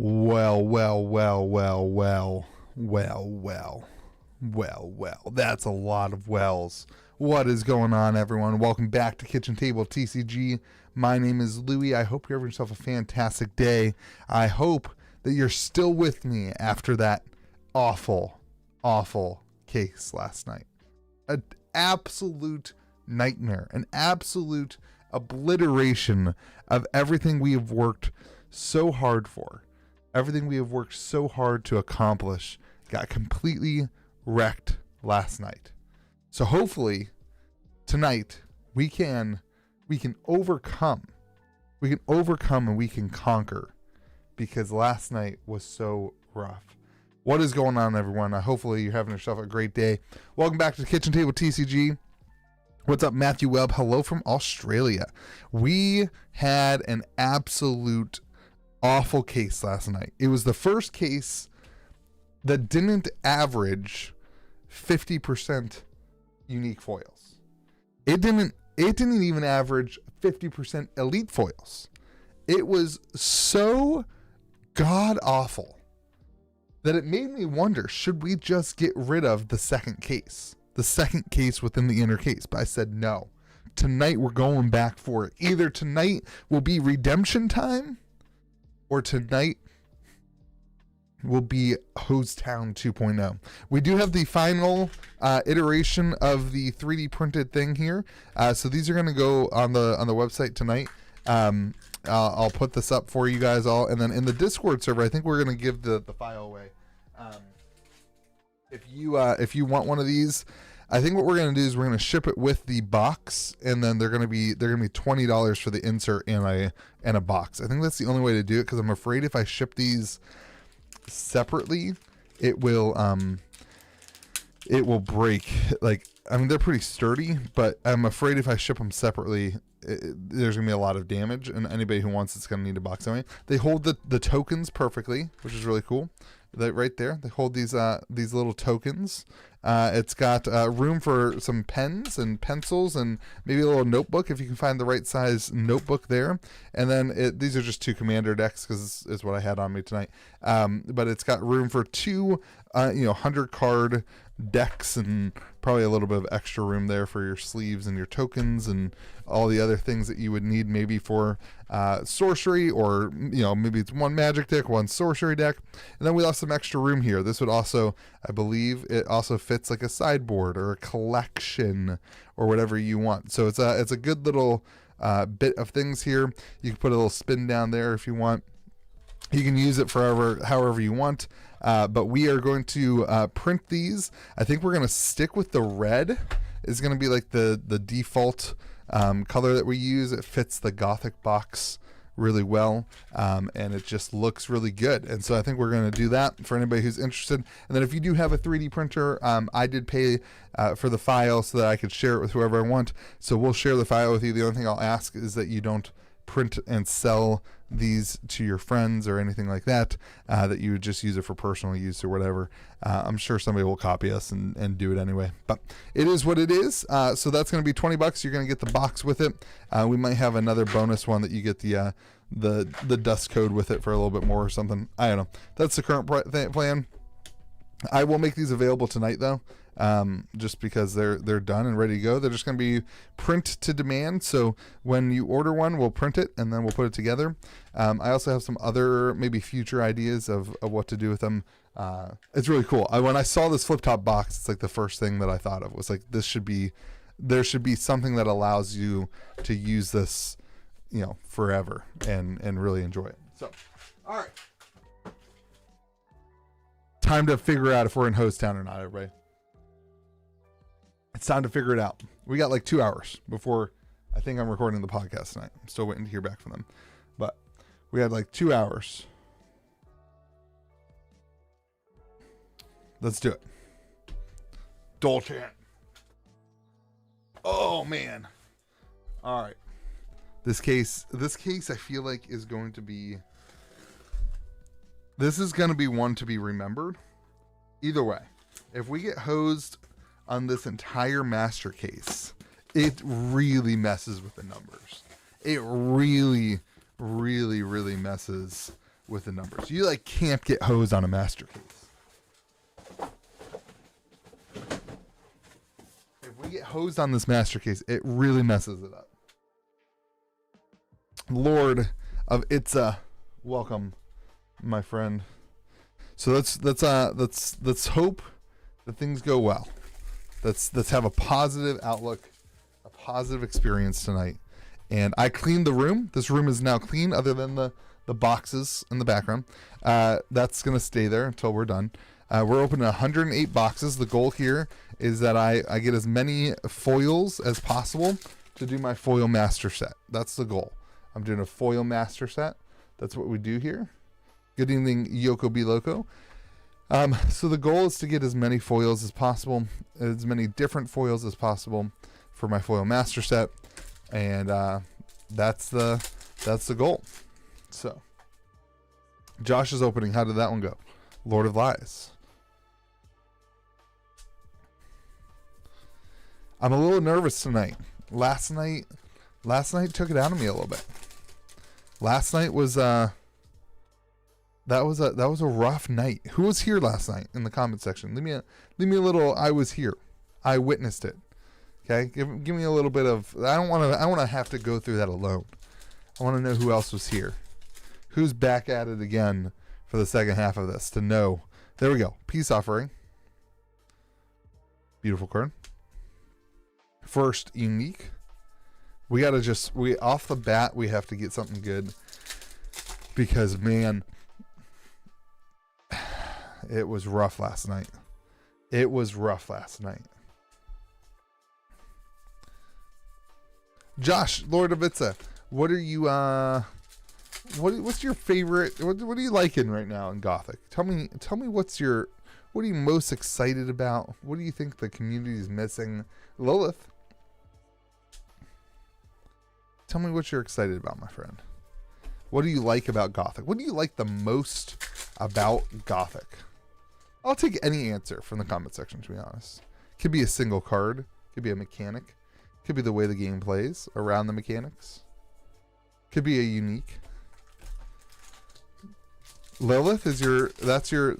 Well, well, well, well, well, well, well, well. That's a lot of wells. What is going on, everyone? Welcome back to Kitchen Table TCG. My name is Louie. I hope you're having yourself a fantastic day. I hope that you're still with me after that awful, awful case last night. An absolute nightmare, an absolute obliteration of everything we have worked so hard for. Everything we have worked so hard to accomplish got completely wrecked last night. So hopefully tonight we can overcome. We can overcome and we can conquer, because last night was so rough. What is going on, everyone? Hopefully you're having yourself a great day. Welcome back to Kitchen Table TCG. What's up, Matthew Webb? Hello from Australia. We had an absolute awful case last night. It was the first case that didn't average 50% unique foils. It didn't even average 50% elite foils. It was so god awful that it made me wonder, should we just get rid of the second case within the inner case? But I said no. Tonight we're going back for it. Either tonight will be redemption time, or tonight will be Hose Town 2.0. We do have the final iteration of the 3D printed thing here. So these are going to go on the website tonight. I'll put this up for you guys all. And then in the Discord server, I think we're going to give the file away. If you want one of these, I think what we're going to do is we're going to ship it with the box, and then they're going to be $20 for the insert and a box. I think that's the only way to do it, because I'm afraid if I ship these separately, it will break. Like, I mean, they're pretty sturdy, but I'm afraid if I ship them separately, there's gonna be a lot of damage, and anybody who wants it's gonna need a box anyway. They hold the tokens perfectly, which is really cool. Right there, they hold these little tokens. It's got room for some pens and pencils and maybe a little notebook if you can find the right size notebook there. And then these are just two commander decks, because it's what I had on me tonight. But it's got room for two 100 card decks, and probably a little bit of extra room there for your sleeves and your tokens and all the other things that you would need, maybe for sorcery, or maybe it's one magic deck, one sorcery deck. And then we left some extra room here. This would also, I believe it also fits like a sideboard or a collection or whatever you want. So it's a good little bit of things here. You can put a little spin down there if you want. You can use it however you want. But we are going to print these. I think we're going to stick with the red. It's going to be like the default color that we use. It fits the Gothic box really well, and it just looks really good. And so I think we're going to do that for anybody who's interested. And then if you do have a 3D printer, I did pay for the file so that I could share it with whoever I want. So we'll share the file with you. The only thing I'll ask is that you don't print and sell these to your friends or anything like that, that you would just use it for personal use or whatever. I'm sure somebody will copy us and do it anyway, but it is what it is. So that's going to be $20. You're going to get the box with it. We might have another bonus one that you get the dust code with it for a little bit more or something. I don't know. That's the current plan. I will make these available tonight though, just because they're done and ready to go. They're just going to be print to demand. So when you order one, we'll print it and then we'll put it together. I also have some other maybe future ideas of what to do with them. It's really cool. When I saw this flip top box, it's like the first thing that I thought of was like, there should be something that allows you to use this, forever and really enjoy it. So, all right. Time to figure out if we're in Hose Town or not, everybody. It's time to figure it out. We got like 2 hours before I think I'm recording the podcast tonight. I'm still waiting to hear back from them, but we had like 2 hours. Let's do it. Dolce. Oh man. All right. This case I feel like is going to be, this is going to be one to be remembered. Either way, if we get hosed on this entire master case, it really messes with the numbers. It really, really, really messes with the numbers. You like can't get hosed on a master case. If we get hosed on this master case, it really messes it up. Lord of Itza, welcome, my friend. So let's hope that things go well. Let's have a positive outlook, a positive experience tonight. And I cleaned the room. This room is now clean, other than the boxes in the background. That's gonna stay there until we're done. We're opening 108 boxes. The goal here is that I get as many foils as possible to do my foil master set. That's the goal. I'm doing a foil master set. That's what we do here. Good evening, Yoko B Loco. So the goal is to get as many foils as possible, as many different foils as possible for my foil master set, and that's the goal. So Josh is opening. How did that one go? Lord of Lies. I'm a little nervous tonight. Last night took it out of me a little bit. Last night was that was a rough night. Who was here last night in the comment section? Leave me a little I was here. I witnessed it. Okay? Give me a little bit of I want to have to go through that alone. I want to know who else was here. Who's back at it again for the second half of this to know. There we go. Peace Offering. Beautiful card. First unique. We off the bat we have to get something good, because man, it was rough last night. It was rough last night. Josh, Lord of Itza, what are you what's your favorite, what are you liking right now in Gothic? Tell me what are you most excited about? What do you think the community is missing? Lilith, tell me what you're excited about, my friend. What do you like about Gothic? What do you like the most about Gothic? I'll take any answer from the comment section, to be honest. Could be a single card. Could be a mechanic. Could be the way the game plays around the mechanics. Could be a unique. Lilith is that's what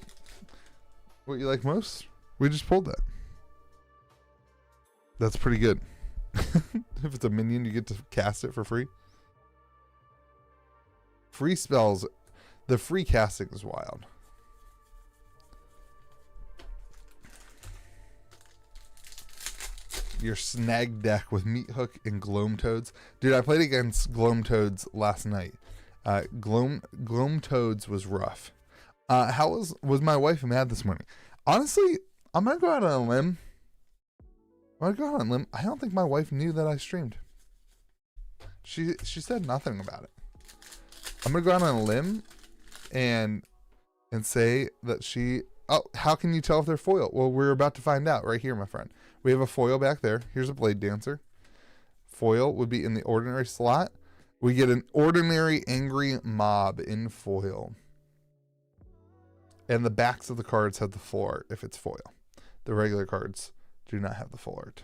you like most? We just pulled that. That's pretty good. If it's a minion, you get to cast it for free. Free spells. The free casting is wild. Your snag deck with Meat Hook and Gloam Toads. Dude, I played against Gloam Toads last night. Gloam Toads was rough. How was my wife mad this morning? Honestly, I'm gonna go out on a limb. I don't think my wife knew that I streamed. She said nothing about it. I'm gonna go out on a limb and say that she. Oh, how can you tell if they're foil? Well, we're about to find out right here, my friend. We have a foil back there. Here's a Blade Dancer. Foil would be in the ordinary slot. We get an ordinary Angry Mob in foil. And the backs of the cards have the full art if it's foil. The regular cards do not have the full art.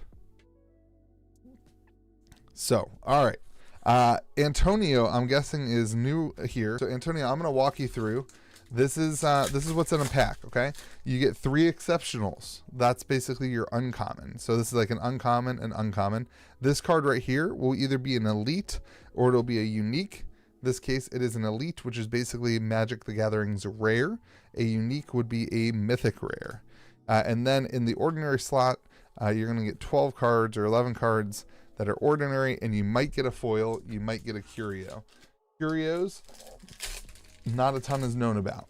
So, all right. Antonio, I'm guessing, is new here. So, Antonio, I'm going to walk you through. This is what's in a pack, okay? You get 3 exceptionals. That's basically your uncommon. So this is like an uncommon and uncommon. This card right here will either be an elite or it'll be a unique. In this case, it is an elite, which is basically Magic the Gathering's rare. A unique would be a mythic rare. And then in the ordinary slot, you're going to get 12 cards or 11 cards that are ordinary, and you might get a foil, you might get a curio. Curios, not a ton is known about.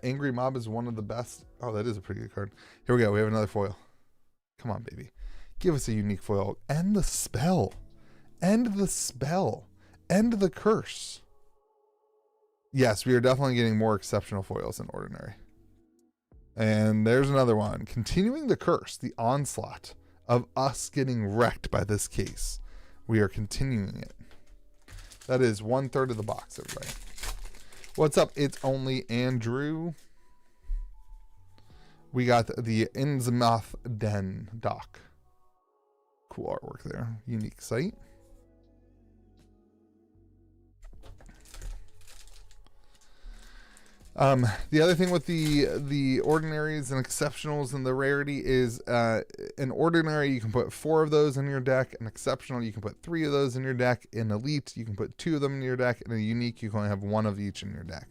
Angry Mob is one of the best. Oh, that is a pretty good card. Here we go. We have another foil. Come on, baby. Give us a unique foil. End the spell. End the spell. End the curse. Yes, we are definitely getting more exceptional foils than ordinary. And there's another one. Continuing the curse, the onslaught of us getting wrecked by this case. We are continuing it. That is 1/3 of the box, everybody. What's up? It's only Andrew. We got the Innsmouth Den dock. Cool artwork there. Unique site. The other thing with the ordinaries and exceptionals and the rarity is an ordinary, you can put 4 of those in your deck. An exceptional, you can put 3 of those in your deck. In elite, you can put 2 of them in your deck. And a unique, you can only have 1 of each in your deck.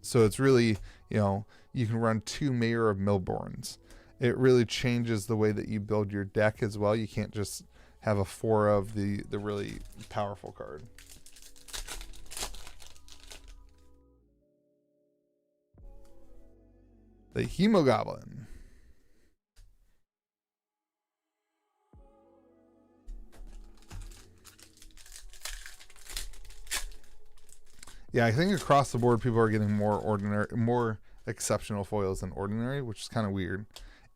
So it's really, you know, you can run 2 Mayor of Milborns. It really changes the way that you build your deck as well. You can't just have a 4 of the really powerful card. The Hemogoblin. Yeah, I think across the board people are getting more exceptional foils than ordinary, which is kind of weird.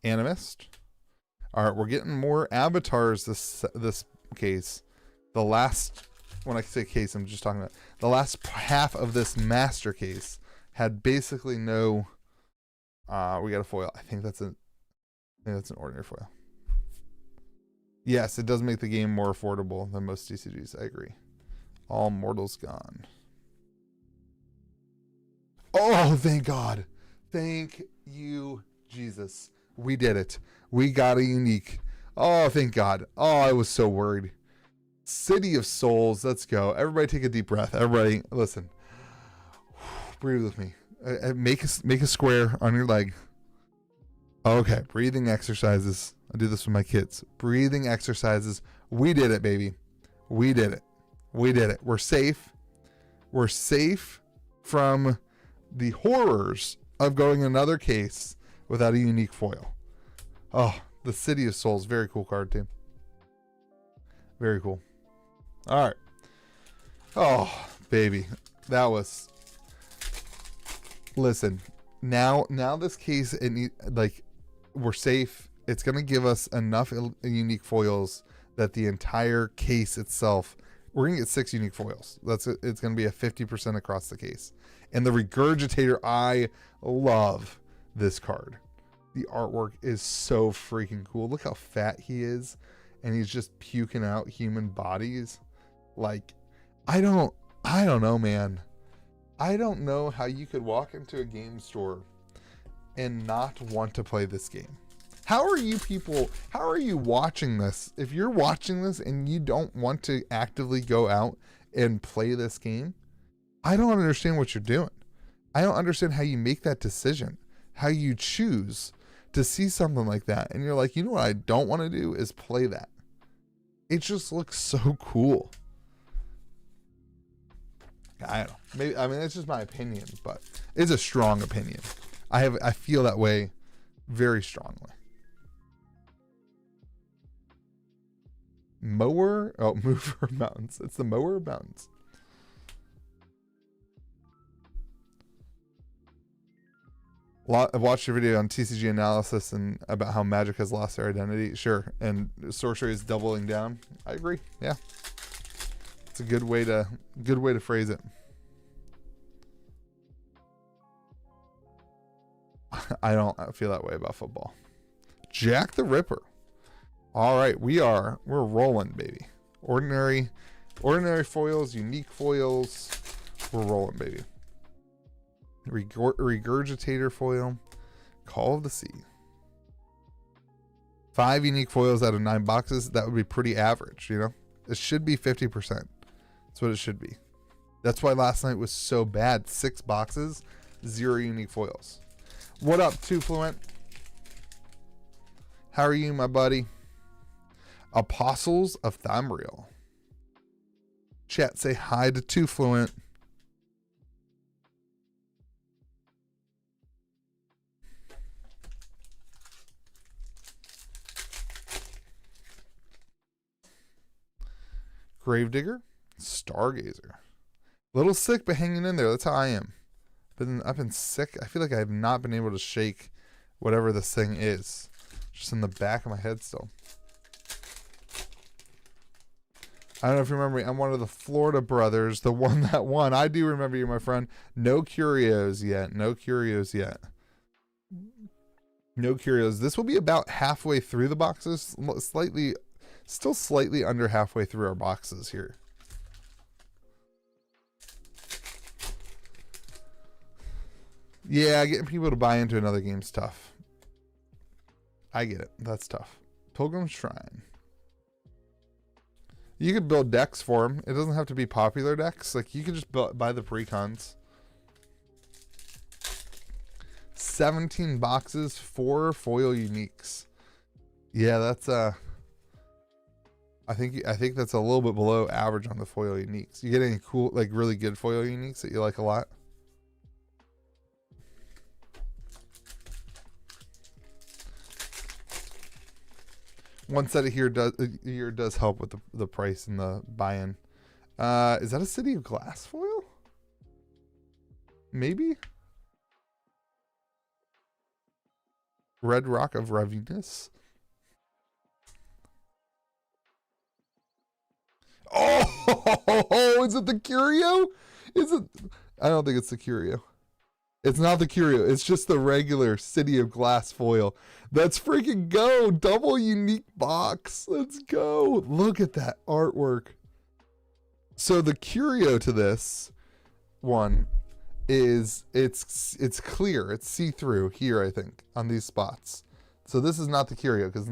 Animist. All right, we're getting more avatars this case. The last, when I say case, I'm just talking about the last half of this master case had basically no. We got a foil. I think that's an ordinary foil. Yes, it does make the game more affordable than most TCGs. I agree. All mortals gone. Oh, thank God. Thank you, Jesus. We did it. We got a unique. Oh, thank God. Oh, I was so worried. City of Souls. Let's go. Everybody take a deep breath. Everybody, listen. Breathe with me. Make a square on your leg. Okay, breathing exercises. I do this with my kids. Breathing exercises. We did it, baby. We did it. We did it. We're safe. We're safe from the horrors of going another case without a unique foil. Oh, the City of Souls. Very cool card, too. Very cool. All right. Oh, baby. That was... Listen, now this case, we're safe. It's going to give us enough unique foils that the entire case itself, we're going to get 6 unique foils. It's going to be a 50% across the case. And the Regurgitator, I love this card. The artwork is so freaking cool. Look how fat he is. And he's just puking out human bodies. Like, I don't know, man. I don't know how you could walk into a game store and not want to play this game. How are you watching this? If you're watching this and you don't want to actively go out and play this game, I don't understand what you're doing. I don't understand how you make that decision, how you choose to see something like that. And you're like, you know what I don't want to do is play that. It just looks so cool. I don't know. Maybe, I mean, it's just my opinion, but it's a strong opinion. I feel that way very strongly. Mower Mountains. It's the Mower Mountains. I've watched your video on TCG analysis and about how Magic has lost their identity. Sure, and sorcery is doubling down. I agree. Yeah. It's a good way to phrase it. I don't feel that way about football. Jack the Ripper. All right, we're rolling, baby. Ordinary foils, unique foils. We're rolling, baby. Regurgitator foil. Call of the Sea. 5 unique foils out of 9 boxes. That would be pretty average, you know? It should be 50%. That's what it should be. That's why last night was so bad. 6 boxes, 0 unique foils. What up, Two Fluent? How are you, my buddy? Apostles of Thumriel. Chat, say hi to Two Fluent. Gravedigger, Stargazer. Little sick, but hanging in there. That's how I am. I've been sick. I feel like I have not been able to shake whatever this thing is. Just in the back of my head still. I don't know if you remember me. I'm one of the Florida brothers, the one that won. I do remember you, my friend. No curios yet. No curios yet. No curios. This will be about halfway through the boxes. Still slightly under halfway through our boxes here. Yeah, getting people to buy into another game's tough. I get it. That's tough. Pilgrim Shrine. You could build decks for them. It doesn't have to be popular decks. Like, you could just buy the precons. 17 boxes, 4 foil uniques. Yeah, that's I think that's a little bit below average on the foil uniques. You get any cool, like really good foil uniques that you like a lot? One set of here does help with the price and the buy-in. Is that a City of Glass foil? Maybe? Red Rock of Ravenous. Oh, is it the Curio? Is it? I don't think it's the Curio. It's not the Curio. It's just the regular City of Glass foil. Let's freaking go. Double unique box. Let's go. Look at that artwork. So the Curio to this one is it's clear. It's see-through here, I think, on these spots. So this is not the Curio because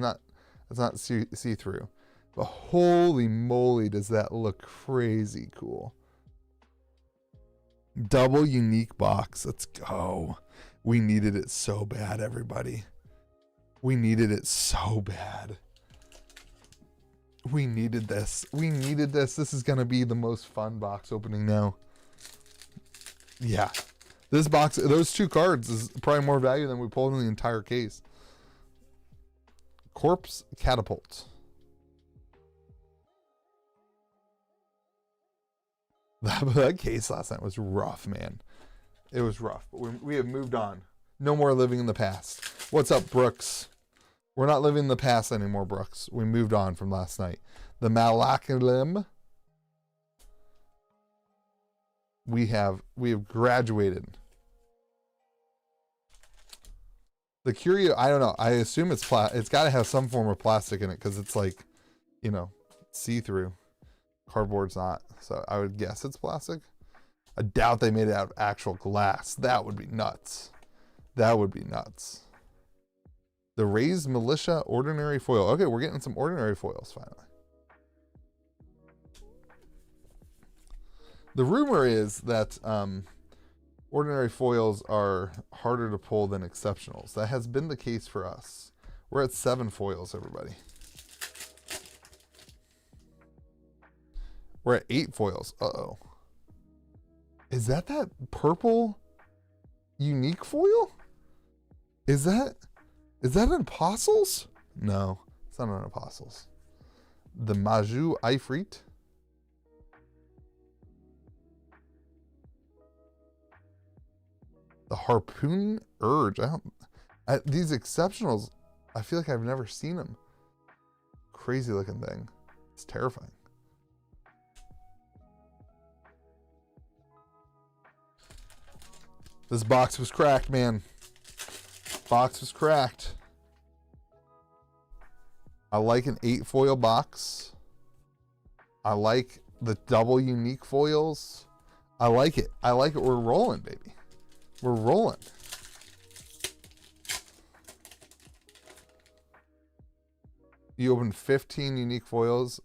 it's not see-through. But holy moly, does that look crazy cool. Double unique box. Let's go. We needed it so bad, everybody. We needed it so bad. We needed this. We needed this. This is going to be the most fun box opening now. Yeah. This box, those 2 cards is probably more value than we pulled in the entire case. Corpse Catapult. That case last night was rough, man. It was rough, but we have moved on. No more living in the past. What's up, Brooks? We're not living in the past anymore, Brooks. We moved on from last night. The Malachilim. We have graduated. The Curio, I don't know. I assume it's it's got to have some form of plastic in it because it's like, you know, see-through. Cardboard's not, so I would guess it's plastic. I doubt they made it out of actual glass. That would be nuts. That would be nuts. The Raised Militia Ordinary Foil. Okay, we're getting some ordinary foils finally. The rumor is that ordinary foils are harder to pull than exceptionals. That has been the case for us. We're at 7 foils, everybody. We're at 8 foils. Uh-oh. Is that purple unique foil? Is that an Apostles? No, it's not an Apostles. The Maju Ifrit. The Harpoon Urge. These exceptionals, I feel like I've never seen them. Crazy looking thing. It's terrifying. This box was cracked, man. Box was cracked. I like an 8 foil box. I like the double unique foils. I like it. I like it. We're rolling, baby. We're rolling. You open 15 unique foils,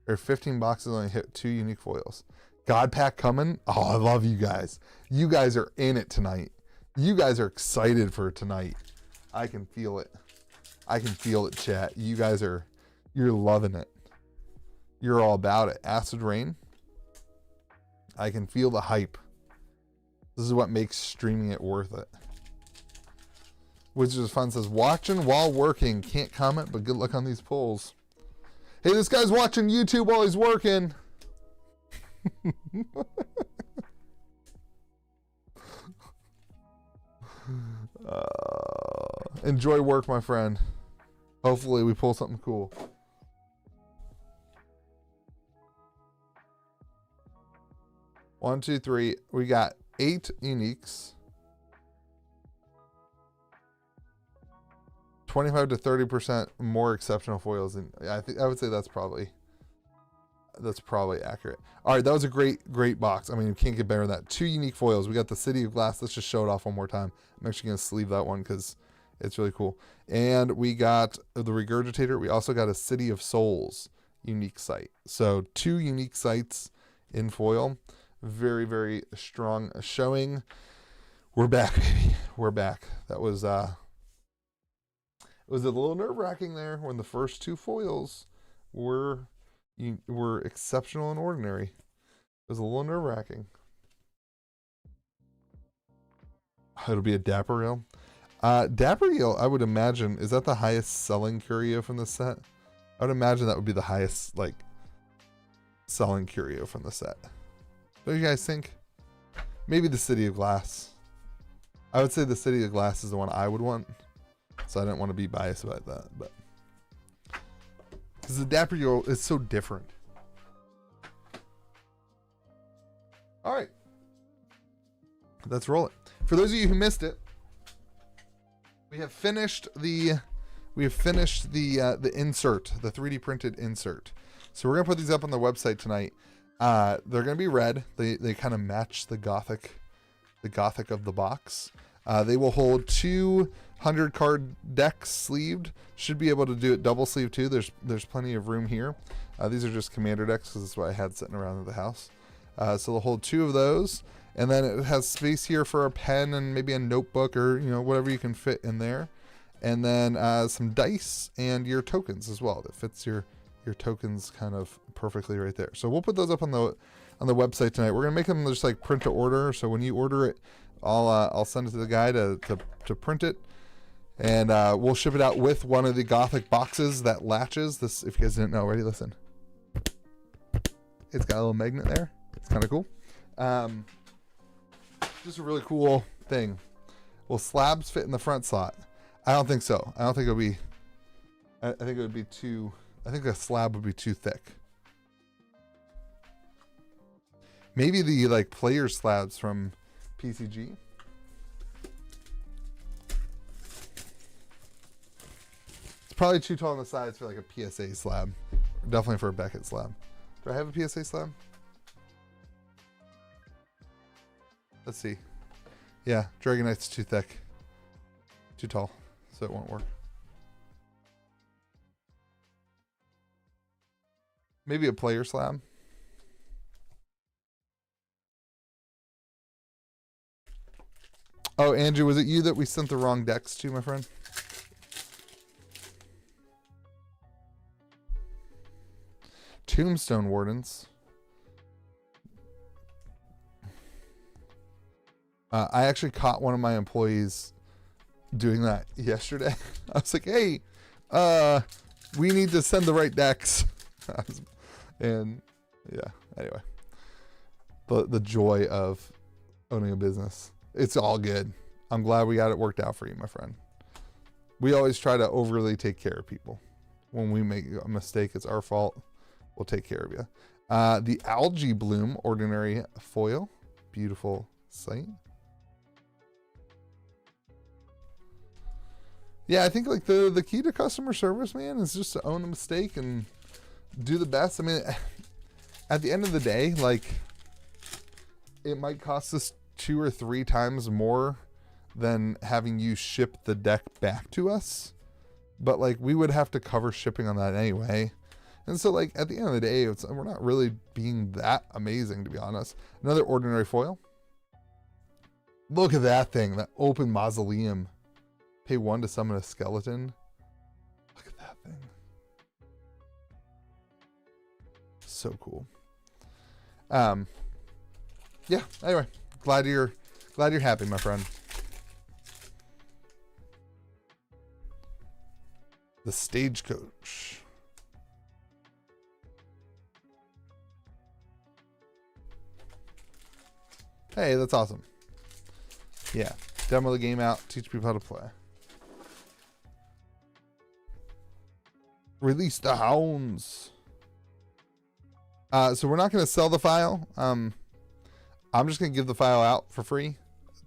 or 15 boxes, only hit 2 unique foils. God Pack coming. Oh, I love you guys. You guys are in it tonight. You guys are excited for tonight. I can feel it. I can feel it, chat. You guys you're loving it. You're all about it. Acid Rain. I can feel the hype. This is what makes streaming it worth it. Wizards of Fun says, watching while working. Can't comment, but good luck on these pulls. Hey, this guy's watching YouTube while he's working. Enjoy work, my friend. Hopefully we pull something cool. One, two, three. We got 8 uniques. 25 to 30% more exceptional foils, and I would say that's probably That's probably accurate. All right, that was a great box. I mean, you can't get better than that. 2 unique foils. We got the City of Glass. Let's just show it off one more time. I'm actually going to sleeve that one because it's really cool. And we got the Regurgitator. We also got a City of Souls unique site. So 2 unique sites in foil. Very, very strong showing. We're back, baby. We're back. That was it was a little nerve-wracking there when the first 2 foils were exceptional and ordinary. It was a little nerve-wracking. It'll be a Dapper Eel. Dapper Eel, I would imagine, is that the highest selling curio from the set? I would imagine that would be the highest, like, selling curio from the set. What do you guys think? Maybe the City of Glass. I would say the City of Glass is the one I would want. So I didn't want to be biased about that, but because the Dapper Eel is so different. All right, let's roll it. For those of you who missed it, we have finished the insert, the 3D printed insert. So we're gonna put these up on the website tonight. They're gonna be red. They kind of match the Gothic of the box. They will hold 200 card decks sleeved. Should be able to do it double sleeve too. There's plenty of room here. These are just commander decks because that's what I had sitting around at the house. So they'll hold 2 of those, and then it has space here for a pen and maybe a notebook or whatever you can fit in there, and then some dice and your tokens as well. That fits your tokens kind of perfectly right there. So we'll put those up on the website tonight. We're gonna make them just like print to order. So when you order it, I'll send it to the guy to print it, and we'll ship it out with one of the Gothic boxes that latches. This, if you guys didn't know already, listen. It's got a little magnet there. It's kind of cool. Just a really cool thing. Will slabs fit in the front slot? I don't think so. I don't think it'll be. I think it would be too. I think the slab would be too thick. Maybe the like player slabs from PCG. It's probably too tall on the sides for like a PSA slab. Definitely for a Beckett slab. Do I have a PSA slab? Let's see. Yeah, Dragonite's too thick. Too tall. So it won't work. Maybe a player slab. Oh, Andrew, was it you that we sent the wrong decks to, my friend? Tombstone Wardens. I actually caught one of my employees doing that yesterday. I was like, hey, we need to send the right decks. And yeah, anyway. The joy of owning a business. It's all good. I'm glad we got it worked out for you, my friend. We always try to overly take care of people. When we make a mistake, it's our fault. We'll take care of you. The Algae Bloom Ordinary Foil. Beautiful sight. Yeah, I think like the key to customer service, man, is just to own a mistake and do the best. I mean, at the end of the day, like, it might cost us 2 or 3 times more than having you ship the deck back to us, but like we would have to cover shipping on that anyway. And so like at the end of the day, we're not really being that amazing, to be honest. Another ordinary foil. Look at that thing, that open mausoleum. Pay 1 to summon a skeleton. Look at that thing. So cool. Yeah, anyway, glad you're happy, my friend. The Stagecoach. Hey, that's awesome. Yeah, demo the game out, teach people how to play. Release the hounds. So we're not going to sell the file. I'm just going to give the file out for free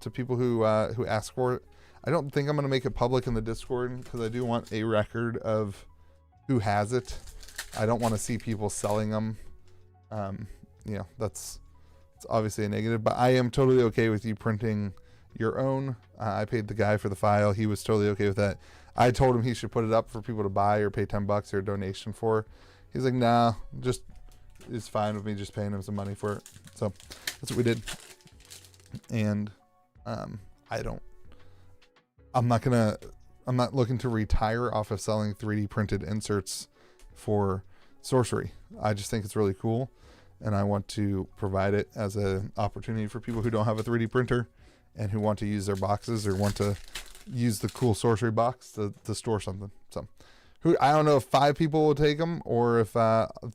to people who ask for it. I don't think I'm going to make it public in the Discord because I do want a record of who has it. I don't want to see people selling them You know, it's obviously a negative, but I am totally okay with you printing your own. I paid the guy for the file. He was totally okay with that. I told him he should put it up for people to buy or pay $10 or a donation for. He's like, nah, just is fine with me just paying him some money for it. So that's what we did. And I'm not looking to retire off of selling 3D printed inserts for sorcery. I just think it's really cool, and I want to provide it as an opportunity for people who don't have a 3D printer and who want to use their boxes or want to use the cool sorcery box to store something. So I don't know if 5 people will take them or if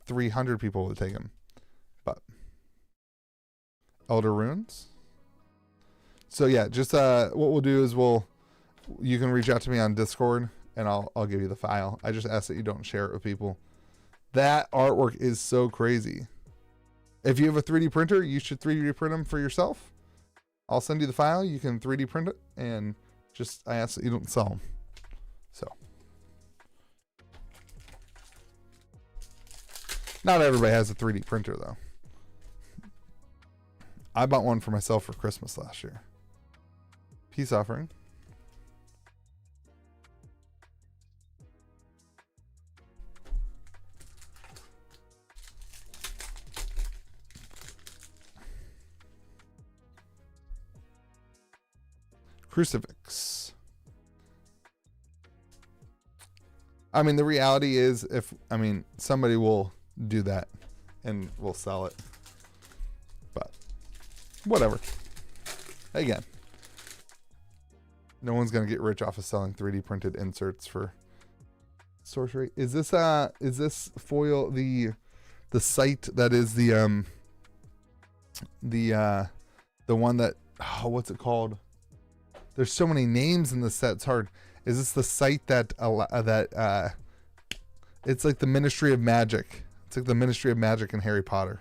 300 people will take them, but Elder Runes. So yeah, just what we'll do is you can reach out to me on Discord and I'll give you the file. I just ask that you don't share it with people. That artwork is so crazy. If you have a 3D printer, you should 3D print them for yourself. I'll send you the file. You can 3D print it, and I ask that you don't sell them. So not everybody has a 3D printer though. I bought one for myself for Christmas last year. Peace offering. Crucifix. I mean, the reality is somebody will do that and will sell it, but whatever. Again, no one's going to get rich off of selling 3D printed inserts for sorcery. Is this foil the site that is the one that, what's it called? There's so many names in the set, it's hard. Is this the site that it's like the Ministry of Magic? It's like the Ministry of Magic in Harry Potter.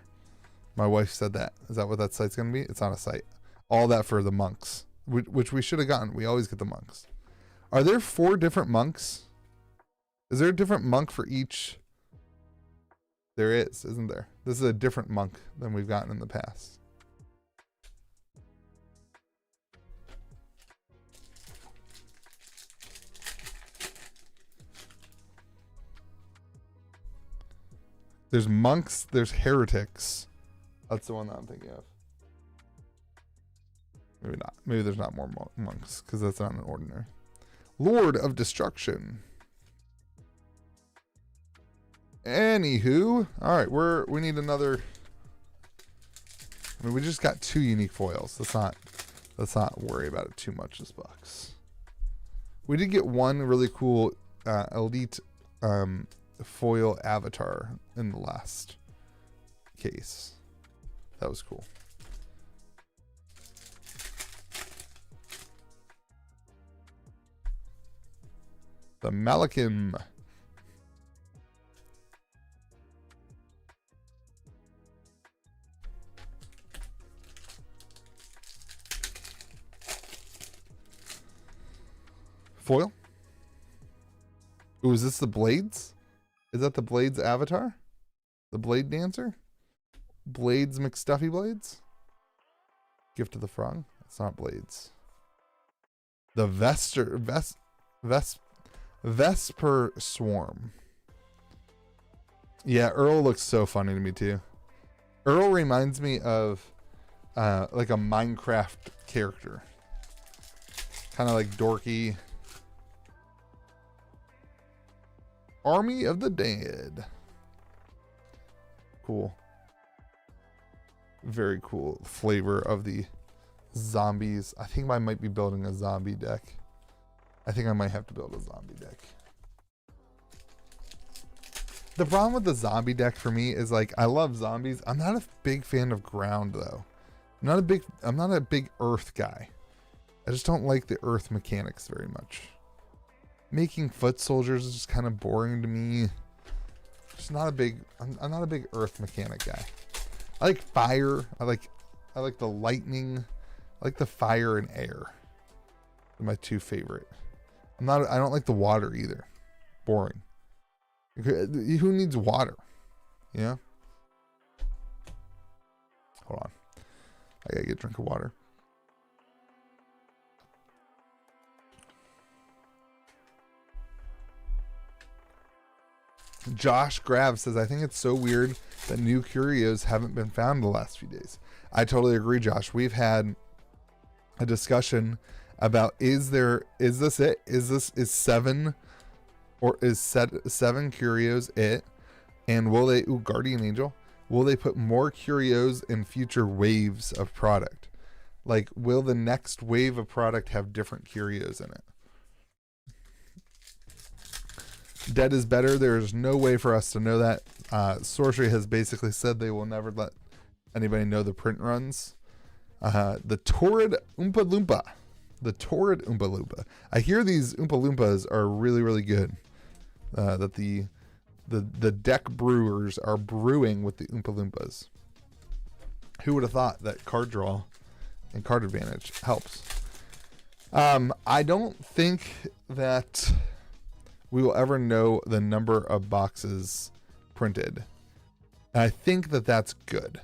My wife said that. Is that what that site's gonna be? It's not a site. All that for the monks, which we should have gotten. We always get the monks. Are there 4 different monks? Is there a different monk for each? There is, isn't there? This is a different monk than we've gotten in the past. There's monks, there's heretics. That's the one that I'm thinking of. Maybe not. Maybe there's not more monks, because that's not an ordinary. Lord of Destruction. Anywho, all right, we need another. I mean, we just got 2 unique foils. Let's not worry about it too much. This box. We did get one really cool elite foil avatar in the last case. That was cool. The Malachim. Foil. Ooh, is this the Blades? Is that the Blades avatar? The Blade Dancer? Blades McStuffy Blades? Gift of the Frog? It's not Blades. The Vesper Swarm. Yeah, Earl looks so funny to me too. Earl reminds me of like a Minecraft character. Kind of like dorky. Army of the Dead. Cool. Very cool flavor of the zombies. I think I might be building a zombie deck. I think I might have to build a zombie deck. The problem with the zombie deck for me is, like, I love zombies. I'm not a big fan of ground though. I'm not a big earth guy. I just don't like the earth mechanics very much. Making foot soldiers is just kind of boring to me. Just not a big. I'm not a big earth mechanic guy. I like fire. I like the lightning. I like the fire and air. They're my 2 favorite. I don't like the water either. Boring. Who needs water? Yeah. Hold on. I gotta get a drink of water. Josh Grav says, I think it's so weird that new curios haven't been found in the last few days. I totally agree, Josh. We've had a discussion about is this it? Is 7 or is 7 curios it? And will they, Guardian Angel, will they put more curios in future waves of product? Like, will the next wave of product have different curios in it? Dead is better. There's no way for us to know that. Sorcery has basically said they will never let anybody know the print runs. The Torrid Oompa Loompa. The Torrid Oompa Loompa. I hear these Oompa Loompas are really, really good. That the deck brewers are brewing with the Oompa Loompas. Who would have thought that card draw and card advantage helps? I don't think that we will ever know the number of boxes printed. And I think that that's good.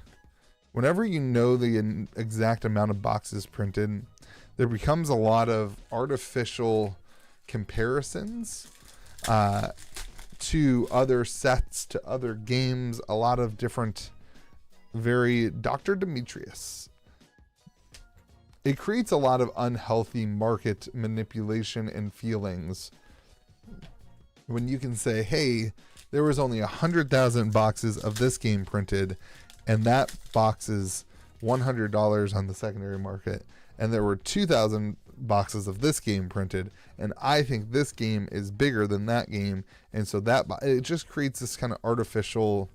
Whenever you know the exact amount of boxes printed, there becomes a lot of artificial comparisons to other sets, to other games, a lot of different, very Dr. Demetrius. It creates a lot of unhealthy market manipulation and feelings when you can say, hey, there was only 100,000 boxes of this game printed, and that box is $100 on the secondary market, and there were 2,000 boxes of this game printed, and I think this game is bigger than that game, and so that it just creates this kind of artificial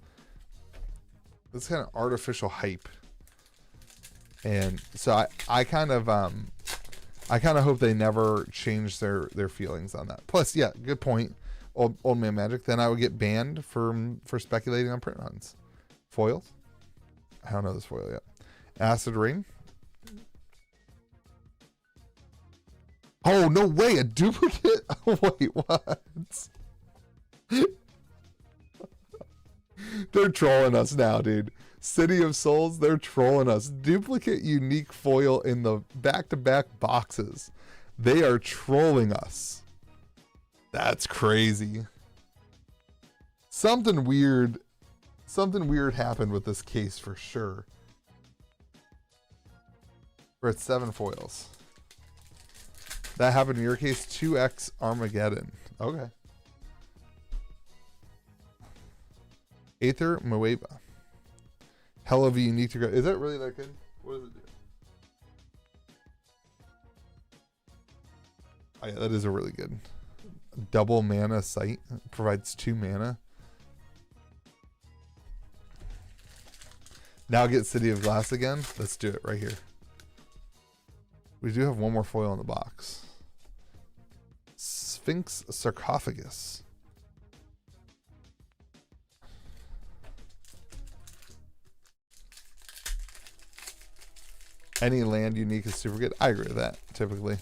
hype. And so I kind of hope they never change their feelings on that. Plus, yeah, good point. Old Man Magic. Then I would get banned for speculating on print runs. Foils. I don't know this foil yet. Acid Rain. Oh, no way. A duplicate? Wait, what? They're trolling us now, dude. City of Souls, they're trolling us. Duplicate unique foil in the back-to-back boxes. They are trolling us. That's crazy. Something weird happened with this case for sure. We're at 7 foils. That happened in your case, 2x Armageddon. Okay. Aether Moeba. Hell of a unique to go. Is that really that good? What does it do? Oh yeah, that is a really good. Double mana sight. Provides 2 mana. Now get City of Glass again. Let's do it right here. We do have one more foil in the box. Sphinx Sarcophagus. Any land unique is super good. I agree with that, typically.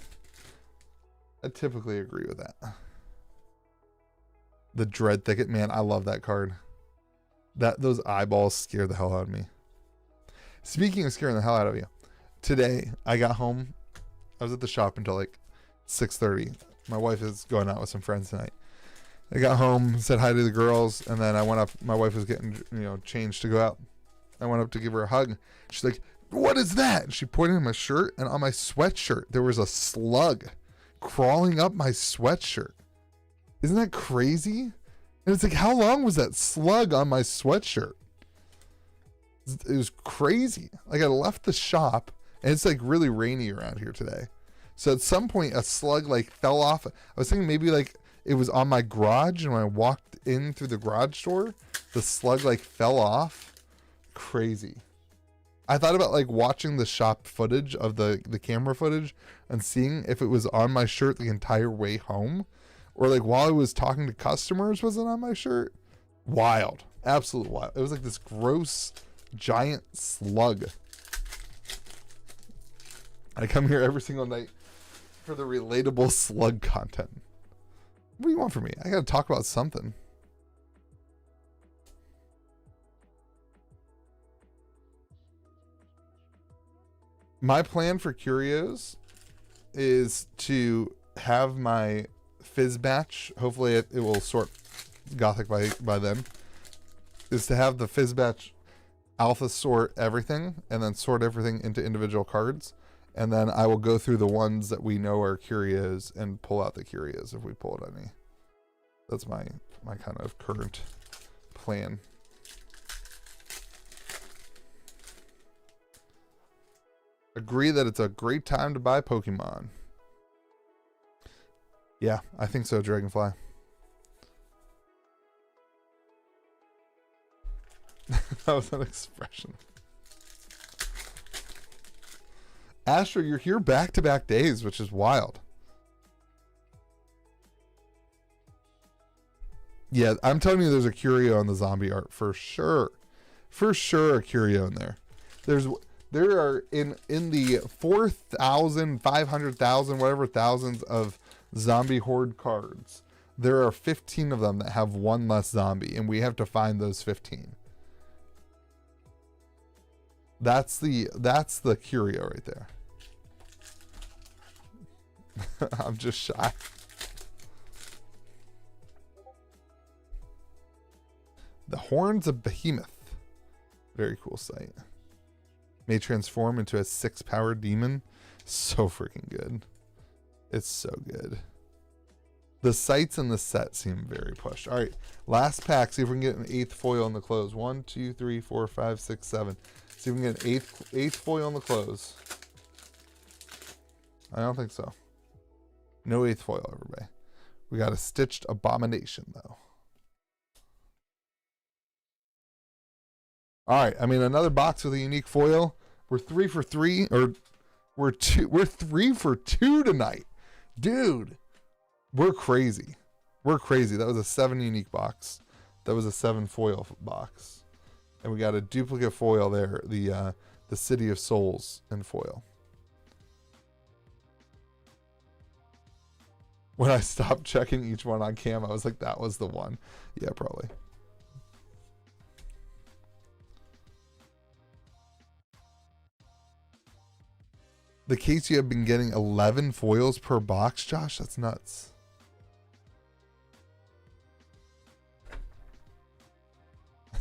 I typically agree with that. The Dread Thicket, man, I love that card. Those eyeballs scare the hell out of me. Speaking of scaring the hell out of you, today I got home. I was at the shop until like 6:30. My wife is going out with some friends tonight. I got home, said hi to the girls, and then I went up. My wife was getting, changed to go out. I went up to give her a hug. She's like, "What is that?" And she pointed at my shirt, and on my sweatshirt there was a slug crawling up my sweatshirt. Isn't that crazy? And it's like, how long was that slug on my sweatshirt? It was crazy. Like, I left the shop, and it's like really rainy around here today. So at some point, a slug like fell off. I was thinking maybe like it was on my garage, and when I walked in through the garage door, the slug like fell off. Crazy. I thought about like watching the shop footage of the camera footage and seeing if it was on my shirt the entire way home, or like while I was talking to customers, was it on my shirt? Wild. Absolute wild. It was like this gross giant slug. I come here every single night for the relatable slug content. What do you want from me? I gotta talk about something. My plan for curios is to have my fizz batch. Hopefully it will sort Gothic by then. Is to have the fizz batch alpha sort everything and then sort everything into individual cards. And then I will go through the ones that we know are curios and pull out the curios if we pull it any. That's my kind of current plan. Agree that it's a great time to buy Pokemon. Yeah, I think so, Dragonfly. That was an expression. Astro, you're here back-to-back days, which is wild. Yeah, I'm telling you there's a curio on the zombie art for sure. For sure a curio in there. There are in the 4,000, 500,000, whatever thousands of zombie horde cards. There are 15 of them that have one less zombie, and we have to find those 15. That's the curio right there. I'm just shy. The Horns of Behemoth. Very cool sight. May transform into a 6-powered demon. So freaking good. It's so good. The sights in the set seem very pushed. All right, last pack. See if we can get an 8th foil in the close. 1, 2, 3, 4, 5, 6, 7. See if we can get an eighth foil in the close. I don't think so. No 8th foil, everybody. We got a Stitched Abomination, though. All right, I mean, another box with a unique foil. We're 3 for 3, or we're 3 for 2 tonight. Dude, we're crazy. We're crazy. That was a 7 unique box. That was a 7 foil box. And we got a duplicate foil there, the City of Souls in foil. When I stopped checking each one on cam, I was like, that was the one. Yeah, probably. The case you have been getting 11 foils per box, Josh? That's nuts.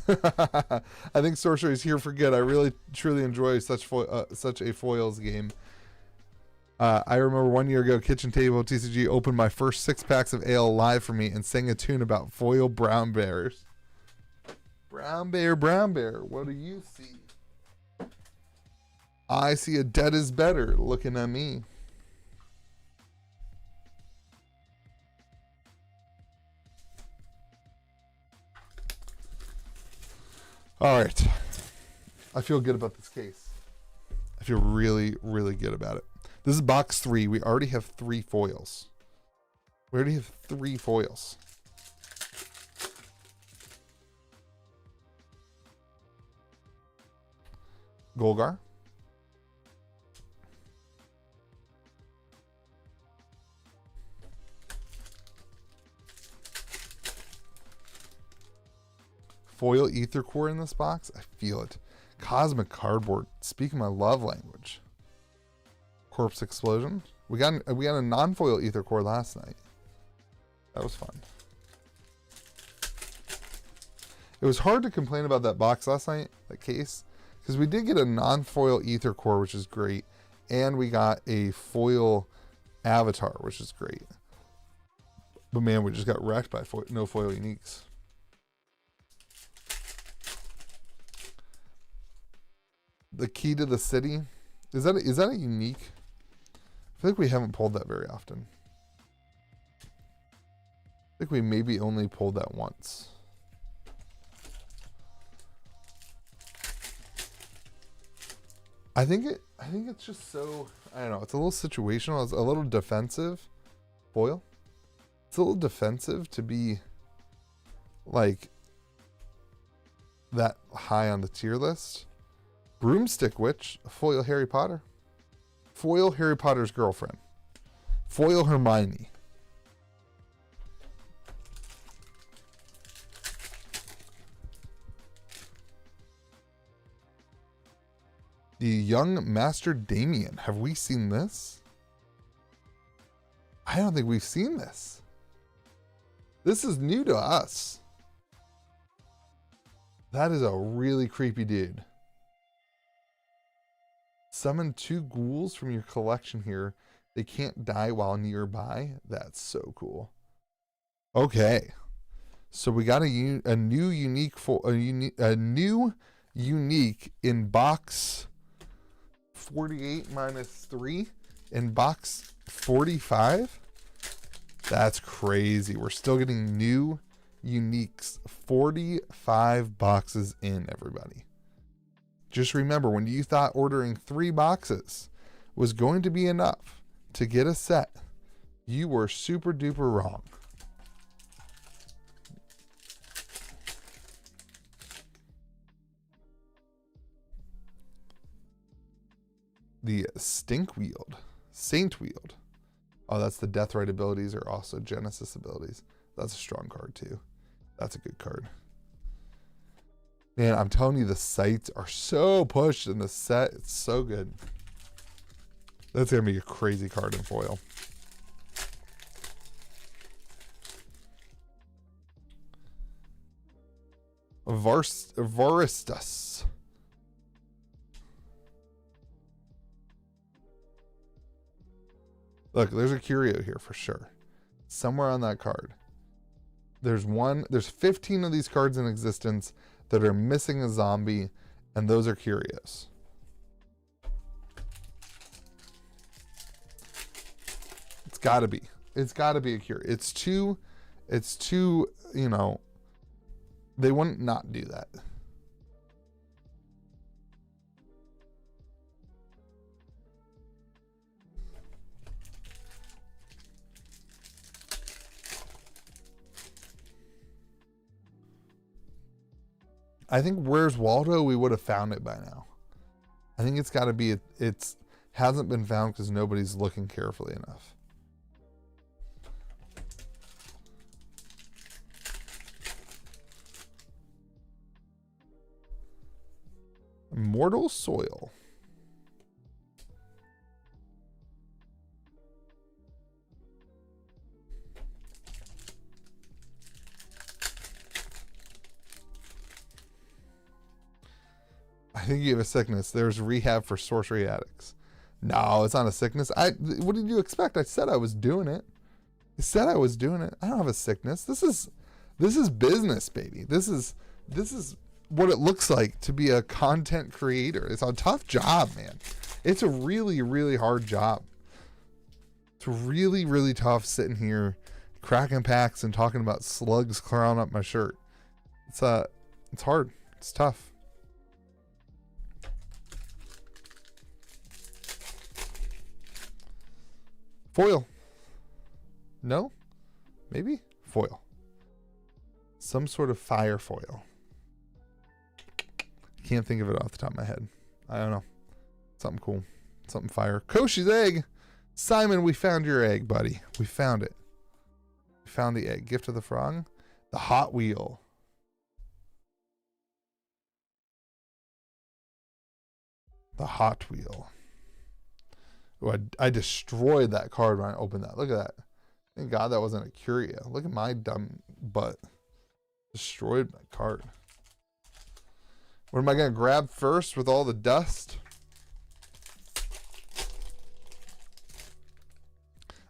I think Sorcery is here for good. I really truly enjoy such a foils game. I remember 1 year ago, Kitchen Table TCG opened my first 6 packs of ale live for me and sang a tune about foil brown bears. Brown bear, what do you see? I see a dead is better looking at me. All right. I feel good about this case. I feel really, really good about it. This is box 3. We already have 3 foils. We already have 3 foils. Golgar. Foil Ether Core in this box. I feel it. Cosmic Cardboard. Speaking my love language. Corpse Explosion. We got a non-foil Ether Core last night. That was fun. It was hard to complain about that box last night, that case, because we did get a non-foil Ether Core, which is great, and we got a foil Avatar, which is great. But man, we just got wrecked by no foil uniques. The Key to the City. Is that a unique? I feel like we haven't pulled that very often. I think we maybe only pulled that once. I think it's just so, I don't know, it's a little situational, it's a little defensive. Foil. It's a little defensive to be like that high on the tier list. Broomstick Witch, foil Harry Potter. Foil Harry Potter's girlfriend. Foil Hermione. The Young Master Damien. Have we seen this? I don't think we've seen this. This is new to us. That is a really creepy dude. Summon 2 ghouls from your collection here. They can't die while nearby. That's so cool. Okay. So we got a new unique in box 48 minus 3 in box 45. That's crazy. We're still getting new uniques. 45 boxes in, everybody. Just remember, when you thought ordering 3 boxes was going to be enough to get a set, you were super duper wrong. The Stink Wield. Saint Wield. Oh, that's the Death Right abilities are also Genesis abilities. That's a strong card too. That's a good card. Man, I'm telling you, the sights are so pushed in the set. It's so good. That's going to be a crazy card in foil. Varistus. Look, there's a curio here for sure. Somewhere on that card. There's 15 of these cards in existence that are missing a zombie, and those are curios. It's gotta be. It's gotta be a curio. It's too, you know, they wouldn't not do that. I think Where's Waldo, we would have found it by now. I think it's got to be, it's hasn't been found because nobody's looking carefully enough. Immortal Soil. I think you have a sickness. There's rehab for sorcery addicts. No, it's not a sickness. What did you expect? I said I was doing it. I said I was doing it. I don't have a sickness. This is business, baby. This is what it looks like to be a content creator. It's a tough job, man. It's a really, really hard job. It's really, really tough sitting here cracking packs and talking about slugs crawling up my shirt. It's hard. It's tough. Foil. No? Maybe? Foil. Some sort of fire foil. Can't think of it off the top of my head. I don't know. Something cool. Something fire. Koshi's egg. Simon, we found your egg, buddy. We found it. We found the egg. Gift of the Frog. The Hot Wheel. The Hot Wheel. Oh, I destroyed that card when I opened that. Look at that. Thank God that wasn't a curio. Look at my dumb butt. Destroyed my card. What am I going to grab first with all the dust?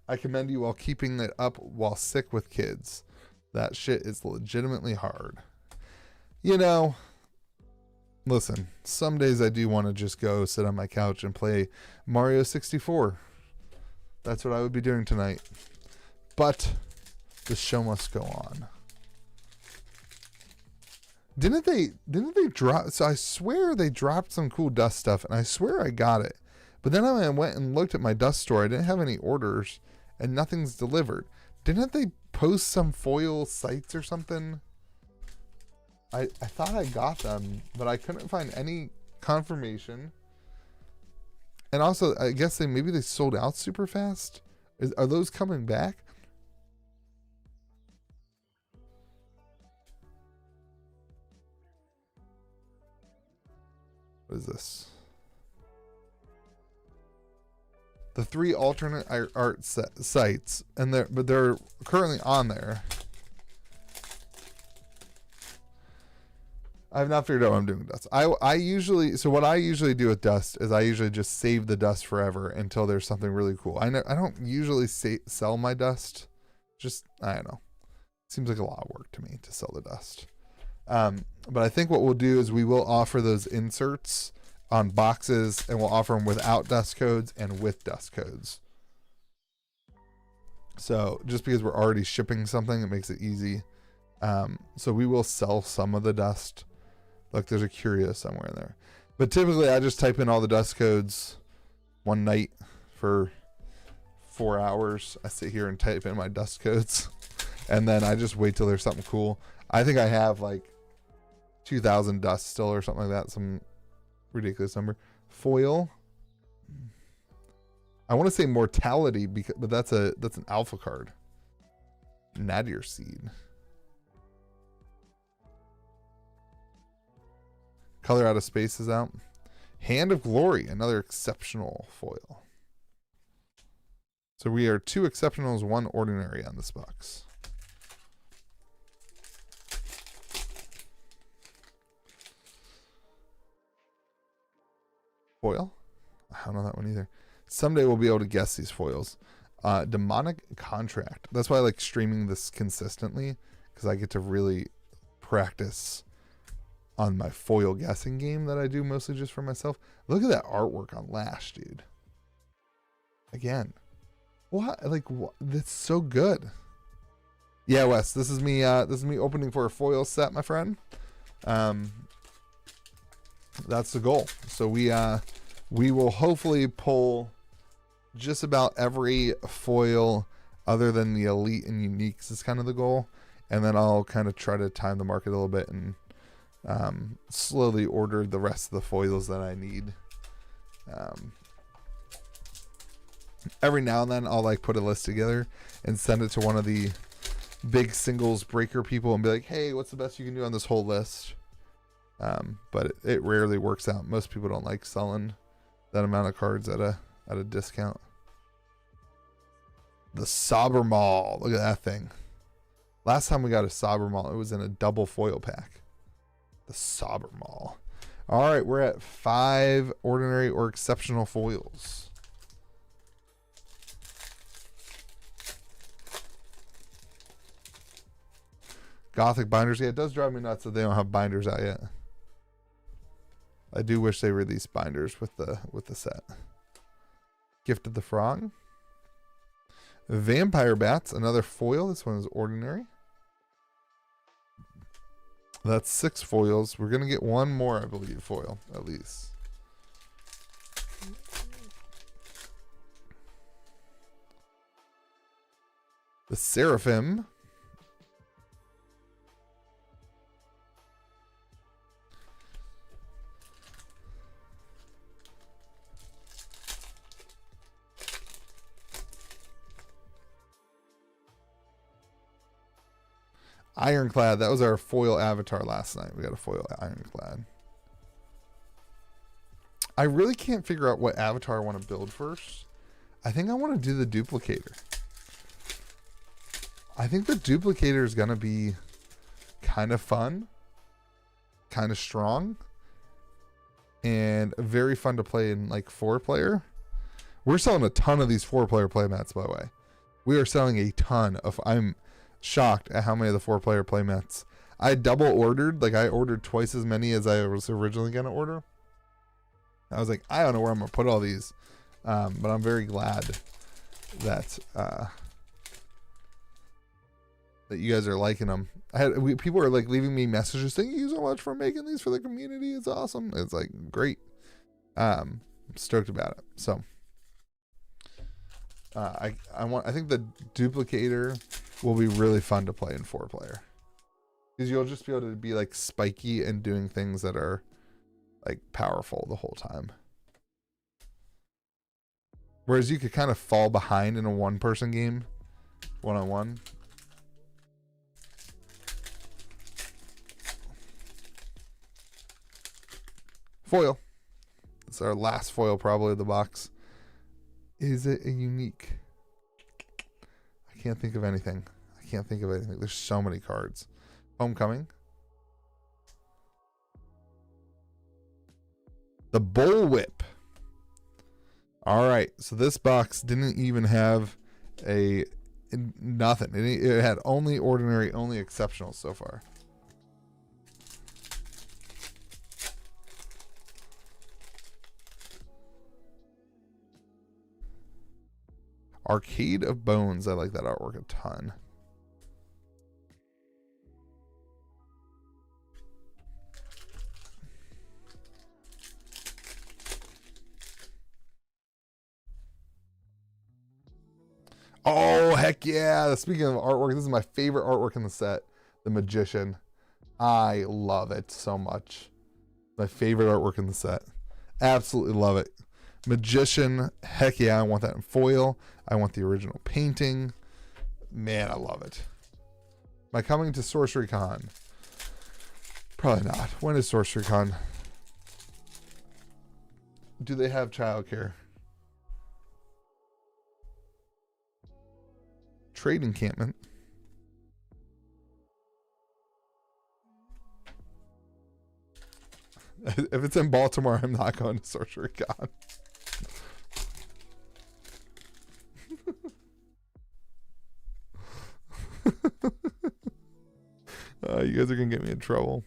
I commend you while keeping it up while sick with kids. That shit is legitimately hard. You know, listen, some days I do want to just go sit on my couch and play Mario 64. That's what I would be doing tonight. But the show must go on. Didn't they drop? So I swear they dropped some cool dust stuff, and I swear I got it. But then I went and looked at my dust store. I didn't have any orders, and nothing's delivered. Didn't they post some foil sites or something? I thought I got them, but I couldn't find any confirmation. And also, I guess maybe they sold out super fast. Are those coming back? What is this? the 3 alternate art sites, and they're currently on there. I've not figured out what I'm doing with dust. So what I usually do with dust is I usually just save the dust forever until there's something really cool. I don't usually sell my dust. Just, I don't know. Seems like a lot of work to me to sell the dust. But I think what we'll do is we will offer those inserts on boxes, and we'll offer them without dust codes and with dust codes. So just because we're already shipping something, it makes it easy. So we will sell some of the dust. Look, there's a curio somewhere in there. But typically I just type in all the dust codes one night for 4 hours. I sit here and type in my dust codes. And then I just wait till there's something cool. I think I have like 2,000 dust still or something like that. Some ridiculous number. Foil. I want to say mortality, but that's an alpha card. Nadir seed. Color Out of Space is out. Hand of Glory, another exceptional foil. So we are 2 exceptionals, 1 ordinary on this box. Foil? I don't know that one either. Someday we'll be able to guess these foils. Demonic Contract. That's why I like streaming this consistently, because I get to really practice on my foil guessing game that I do mostly just for myself. Look at that artwork on Lash, dude. Again. What? Like, what? That's so good. Yeah, Wes, this is me opening for a foil set, my friend. That's the goal. So we will hopefully pull just about every foil other than the elite and uniques is kind of the goal. And then I'll kind of try to time the market a little bit and slowly order the rest of the foils that I need. Every now and then I'll like put a list together and send it to one of the big singles breaker people and be like, hey, what's the best you can do on this whole list? But it rarely works out. Most people don't like selling that amount of cards at a discount. The Sauber Mall. Look at that thing. Last time we got a Sauber Mall, it was in a double foil pack. The Sauber Mall. All right, we're at 5 ordinary or exceptional foils. Gothic binders. Yeah, it does drive me nuts that they don't have binders out yet. I do wish they released binders with the set. Gift of the Frog. Vampire Bats, another foil. This one is ordinary. That's 6 foils. We're going to get 1 more, I believe, foil, at least. The Seraphim. Ironclad. That was our foil avatar last night. We got a foil Ironclad. I really can't figure out what avatar I want to build first. I think I want to do the duplicator. I think the duplicator is going to be kind of fun, kind of strong, and very fun to play in like 4-player. We're selling a ton of these 4-player playmats, by the way. We are selling a ton of... I'm shocked at how many of the 4-player playmats. I double ordered. Like, I ordered twice as many as I was originally going to order. I was like, I don't know where I'm going to put all these. But I'm very glad that that you guys are liking them. People are like leaving me messages, thank you so much for making these for the community. It's awesome. It's like great. I'm stoked about it. So I think the duplicator will be really fun to play in 4-player, because you'll just be able to be like spiky and doing things that are like powerful the whole time. Whereas you could kind of fall behind in a 1-person game, 1-on-1. Foil. It's our last foil probably of the box. Is it a unique? I can't think of anything. I can't think of anything. There's so many cards. Homecoming. The Bullwhip. All right. So this box didn't even have a nothing. It had only ordinary, only exceptional so far. Arcade of Bones. I like that artwork a ton. Oh, heck yeah. Speaking of artwork, this is my favorite artwork in the set. The Magician. I love it so much. My favorite artwork in the set. Absolutely love it. Magician. Heck yeah. I want that in foil. I want the original painting. Man, I love it. Am I coming to Sorcery Con? Probably not. When is Sorcery Con? Do they have childcare? Trade encampment. If it's in Baltimore, I'm not going to Sorcery Con. You guys are gonna get me in trouble.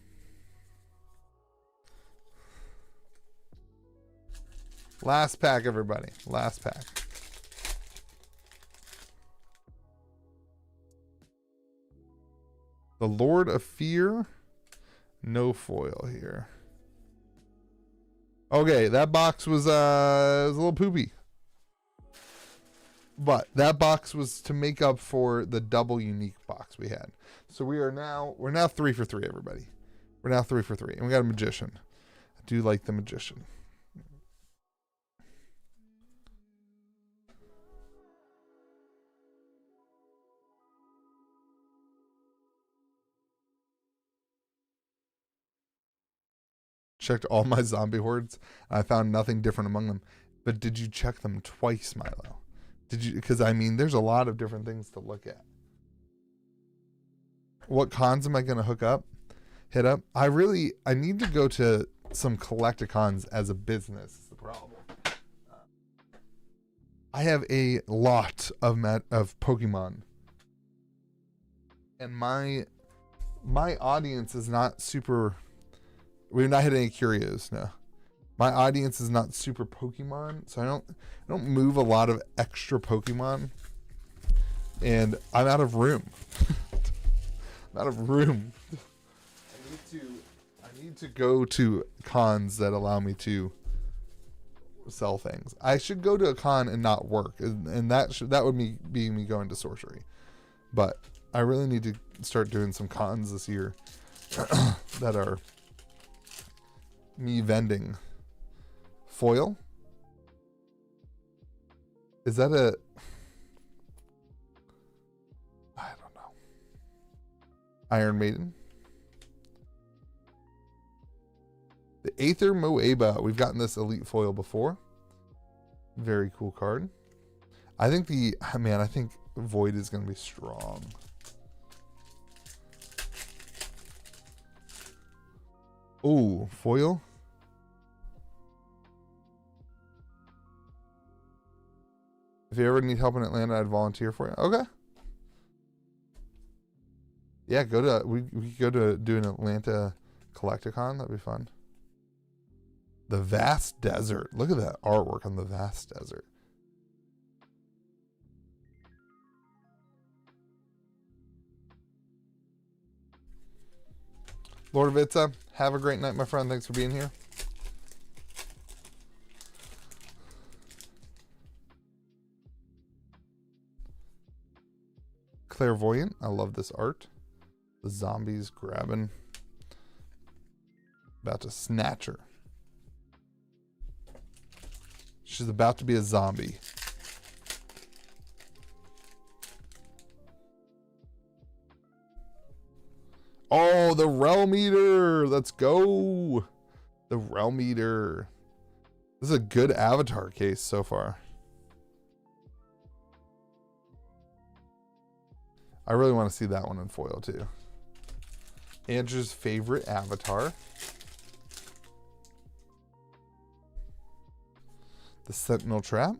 Last pack, everybody. Last pack. The Lord of Fear. No foil here. Okay, that box was a little poopy. But that box was to make up for the double unique box we had. So we're now 3 for 3, everybody. We're now 3 for 3. And we got a Magician. I do like the Magician. Checked all my zombie hordes. I found nothing different among them. But did you check them twice, Milo? Did you? Because I mean, there's a lot of different things to look at. What cons am I going to hit up? I need to go to some collecticons as a business. Is the problem. I have a lot of Pokemon, and my audience is not super. We've not hit any curios, no. My audience is not super Pokemon, so I don't move a lot of extra Pokemon, and I'm out of room. I'm out of room. I need to go to cons that allow me to sell things. I should go to a con and not work, and that would be me going to sorcery. But I really need to start doing some cons this year that are me vending. Foil? Is that a... I don't know. Iron Maiden. The Aether Moeba. We've gotten this elite foil before. Very cool card. I think I think Void is going to be strong. Ooh, foil. If you ever need help in Atlanta, I'd volunteer for you. Okay. Yeah, we could go to do an Atlanta Collecticon. That'd be fun. The Vast Desert. Look at that artwork on the Vast Desert. Lord of Itza, have a great night, my friend. Thanks for being here. Clairvoyant. I love this art. The zombies grabbing. About to snatch her. She's about to be a zombie. Oh, the Realm Eater. Let's go. The Realm Eater. This is a good avatar case so far. I really want to see that one in foil too. Andrew's favorite avatar. The Sentinel Trap.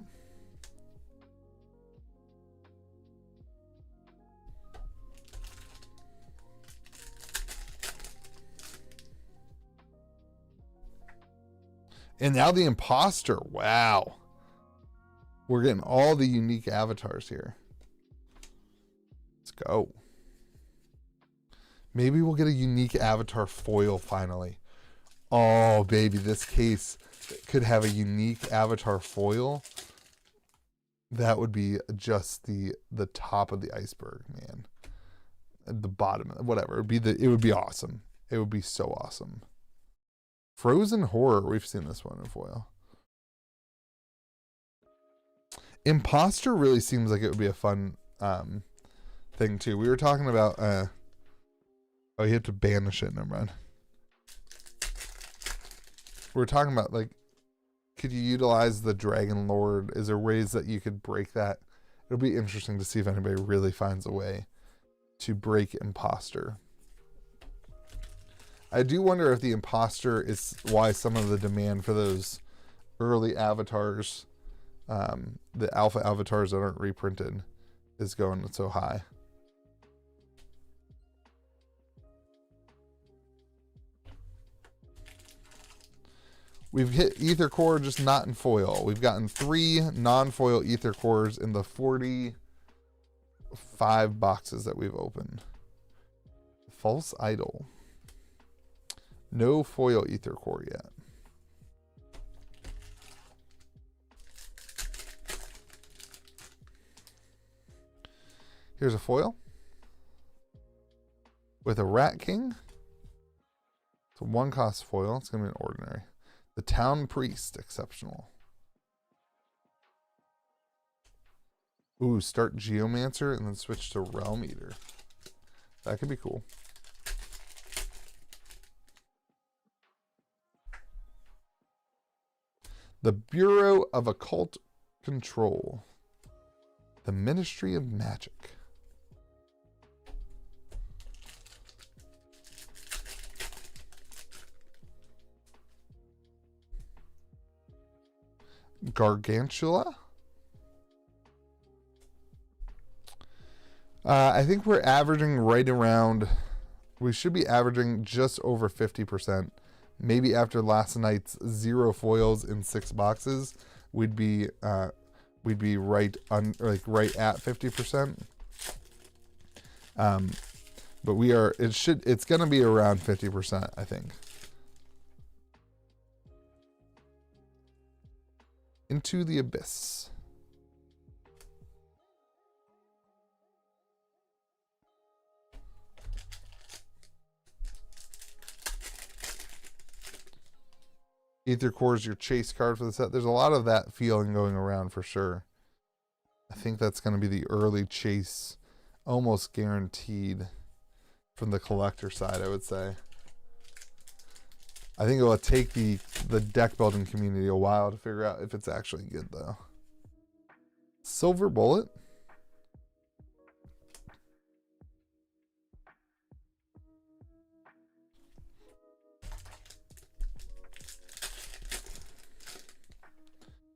And now the Imposter. Wow. We're getting all the unique avatars here. Let's go. Maybe we'll get a unique avatar foil finally. Oh, baby, this case could have a unique avatar foil. That would be just the top of the iceberg, man. At the bottom, whatever. It would be awesome. It would be so awesome. Frozen Horror. We've seen this one in foil. Imposter really seems like it would be a fun thing too. We were talking about oh, you have to banish it. Never mind. We were talking about, like, could you utilize the Dragon Lord? Is there ways that you could break that? It'll be interesting to see if anybody really finds a way to break Imposter. I do wonder if the Imposter is why some of the demand for those early avatars, the alpha avatars that aren't reprinted, is going so high. We've hit Ether Core, just not in foil. We've gotten 3 non-foil Ether Cores in the 45 boxes that we've opened. False Idol. No foil Ether Core yet. Here's a foil with a Rat King. It's a 1-cost foil. It's going to be an ordinary. The Town Priest, exceptional. Ooh, start Geomancer and then switch to Realm Eater. That could be cool. The Bureau of Occult Control. The Ministry of Magic. Gargantula. I think we're averaging right around, we should be averaging just over 50%. Maybe after last night's 0 foils in 6 boxes, we'd be right at 50%. But we are, it's gonna be around 50%, I think. Into the Abyss. Ether Core is your chase card for the set. There's a lot of that feeling going around for sure. I think that's going to be the early chase, almost guaranteed from the collector side, I would say. I think it will take the deck building community a while to figure out if it's actually good, though. Silver Bullet.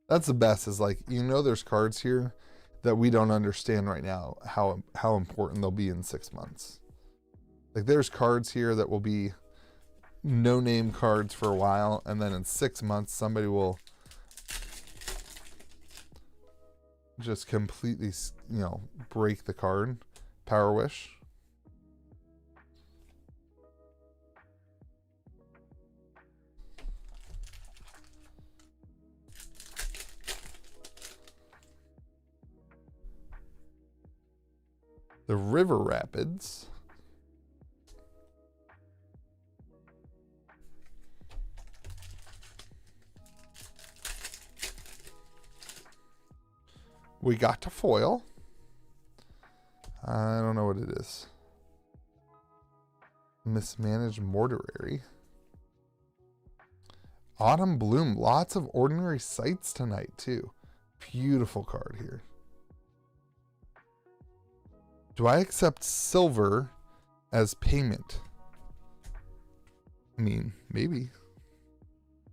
That's the best, is like, you know, there's cards here that we don't understand right now how important they'll be in 6 months. Like, there's cards here that will be no-name cards for a while, and then in 6 months somebody will just completely, you know, break the card. Power Wish. The River Rapids. We got to foil. I don't know what it is. Mismanaged Mortuary. Autumn Bloom. Lots of ordinary sights tonight, too. Beautiful card here. Do I accept silver as payment? I mean, maybe.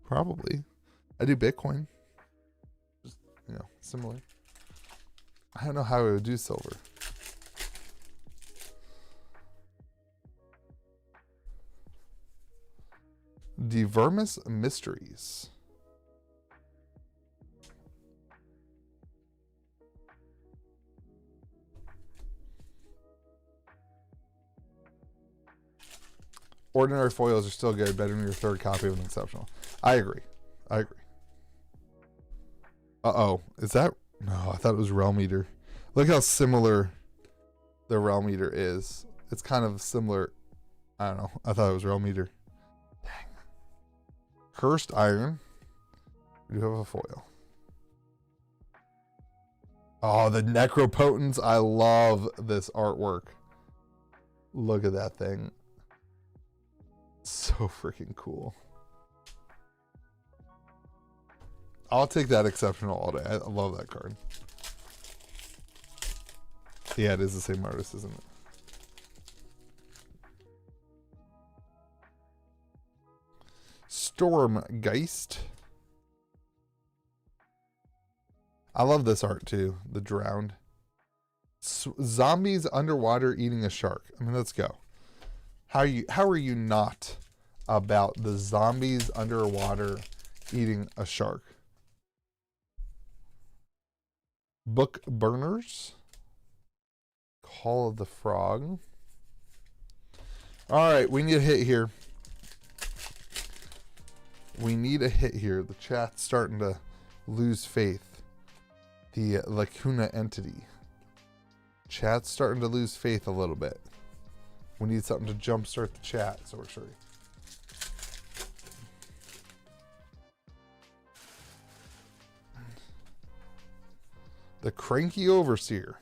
Probably. I do Bitcoin. Just, you know, similar. I don't know how I would do silver. The Vermis Mysteries. Ordinary foils are still good, better than your third copy of an exceptional. I agree. I agree. Uh-oh. Is that... No, I thought it was Realm Eater. Look how similar the Realm Eater is. It's kind of similar. I don't know. I thought it was Realm Eater. Dang. Cursed Iron. We do have a foil. Oh, the Necropotence. I love this artwork. Look at that thing. So freaking cool. I'll take that exceptional all day. I love that card. Yeah, it is the same artist, isn't it? Stormgeist. I love this art too. The Drowned. Zombies underwater eating a shark. I mean, let's go. How are you not about the zombies underwater eating a shark? Book Burners. Call of the Frog. All right, we need a hit here. We need a hit here. The chat's starting to lose faith. The Lacuna entity. Chat's starting to lose faith a little bit. We need something to jumpstart the chat, so we're sure. The Cranky Overseer.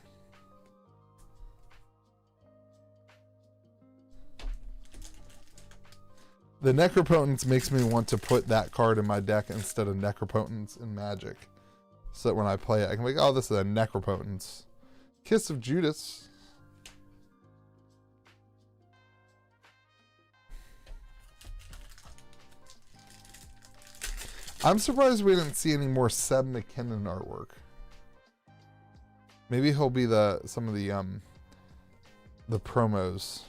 The Necropotence makes me want to put that card in my deck instead of Necropotence in Magic. So that when I play it, I can be like, oh, this is a Necropotence. Kiss of Judas. I'm surprised we didn't see any more Seb McKinnon artwork. Maybe he'll be some of the promos.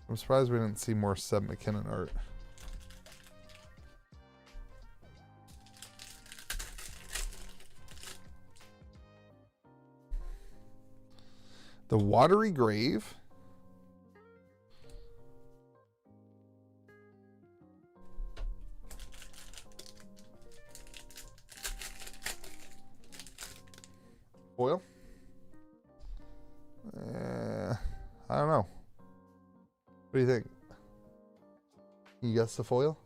I'm surprised we didn't see more Seb McKinnon art. The Watery Grave. Foil? I don't know. What do you think? You guess the foil?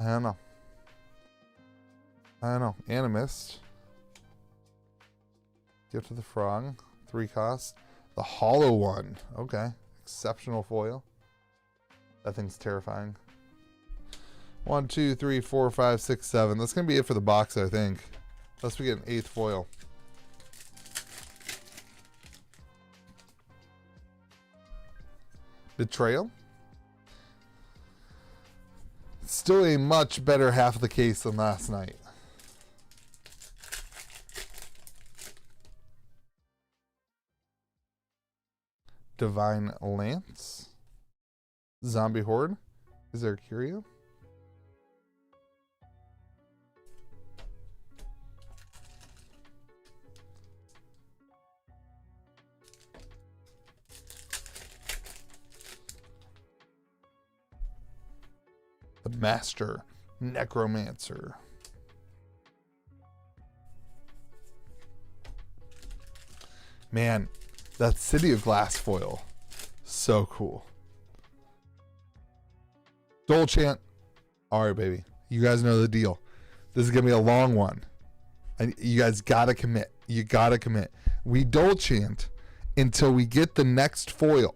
I don't know. I don't know. Animist. Gift of the Frog. 3 cost. The Hollow One. Okay. Exceptional foil. That thing's terrifying. 1, 2, 3, 4, 5, 6, 7. That's going to be it for the box, I think. Unless we get an 8th foil. Betrayal. Still a much better half of the case than last night. Divine Lance. Zombie Horde. Is there a Curio? The Master Necromancer. Man, that City of Glass foil. So cool. Dole Chant. Alright, baby. You guys know the deal. This is going to be a long one. You guys got to commit. You got to commit. We Dole Chant until we get the next foil.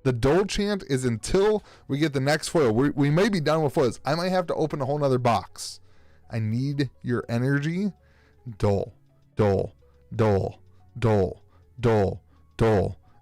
The Dole Chant is until we get the next foil. We may be done with foils. I might have to open a whole nother box. I need your energy. Dole, Dole, Dole, Dole, Dole, Dole,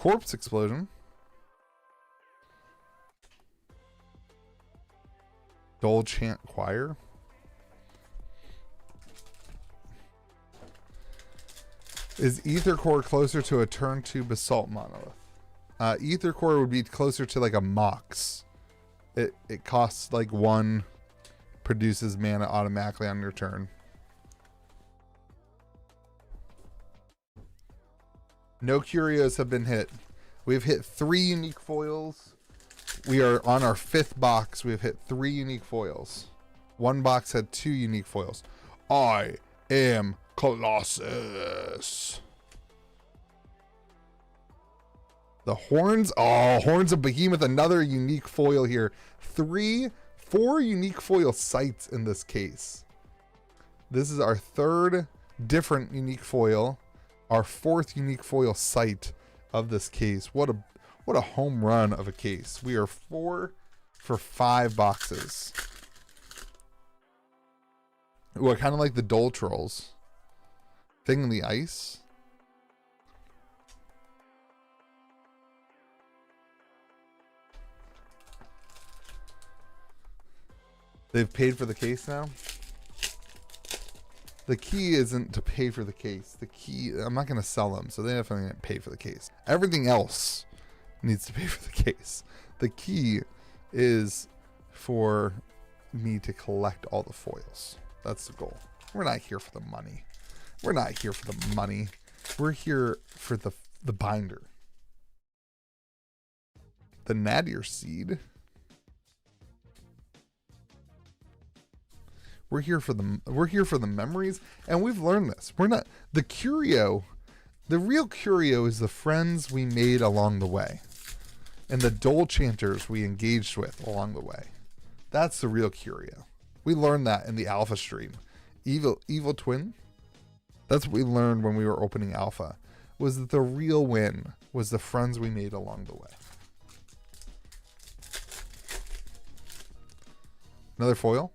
Corpse Explosion. Dole Chant Choir. Is Ether Core closer to a turn 2 Basalt Monolith? Ether Core would be closer to like a Mox. It costs like 1, produces mana automatically on your turn. No curios have been hit. We've hit 3 unique foils. We are on our 5th box. We've hit 3 unique foils. 1 box had 2 unique foils. I am Colossus. The Horns. Oh, Horns of Behemoth. Another unique foil here. 4 unique foil sites in this case. This is our 3rd different unique foil. Our 4th unique foil site of this case. What a home run of a case. We are 4 for 5 boxes. Ooh, I kind of like the Dole Trolls. Thing in the Ice. They've paid for the case now. The key isn't to pay for the case. The key, I'm not going to sell them, so they definitely didn't pay for the case. Everything else needs to pay for the case. The key is for me to collect all the foils. That's the goal. We're not here for the money. We're not here for the money. We're here for the binder. The Nadir Seed. We're here for the memories, and we've learned this. We're not the curio. The real curio is the friends we made along the way, and the Dole Chanters we engaged with along the way. That's the real curio. We learned that in the alpha stream. Evil Twin. That's what we learned when we were opening alpha. Was that the real win was the friends we made along the way. Another foil.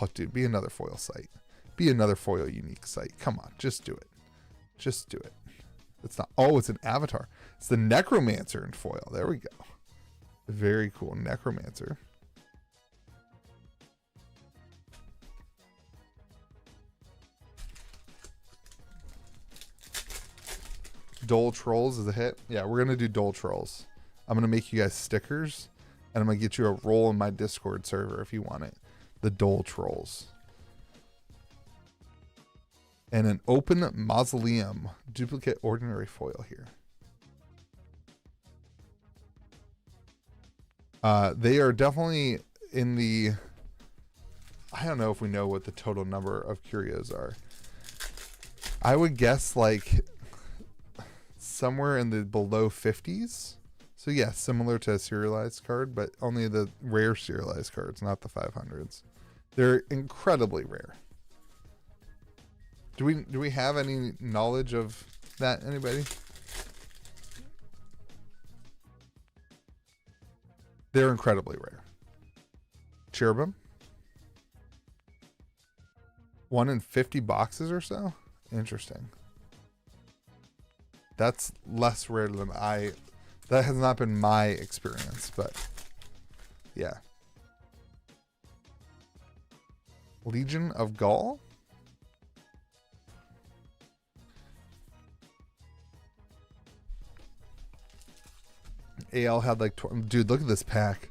Oh, dude, be another foil site. Be another foil unique site. Come on, just do it. Just do it. It's not. Oh, it's an avatar. It's the Necromancer in foil. There we go. Very cool. Necromancer. Dole Trolls is a hit. Yeah, we're going to do Dole Trolls. I'm going to make you guys stickers, and I'm going to get you a role in my Discord server if you want it. The Dole Trolls. And an open Mausoleum. Duplicate ordinary foil here. They are definitely in the... I don't know if we know what the total number of curios are. I would guess like somewhere in the below 50s. So yeah, similar to a serialized card, but only the rare serialized cards, not the 500s. They're incredibly rare. Do we have any knowledge of that? Anybody? They're incredibly rare. Cherubim. 1 in 50 boxes or so? Interesting. That's less rare than that has not been my experience, but yeah. Legion of Gaul. AL had like, dude, look at this pack.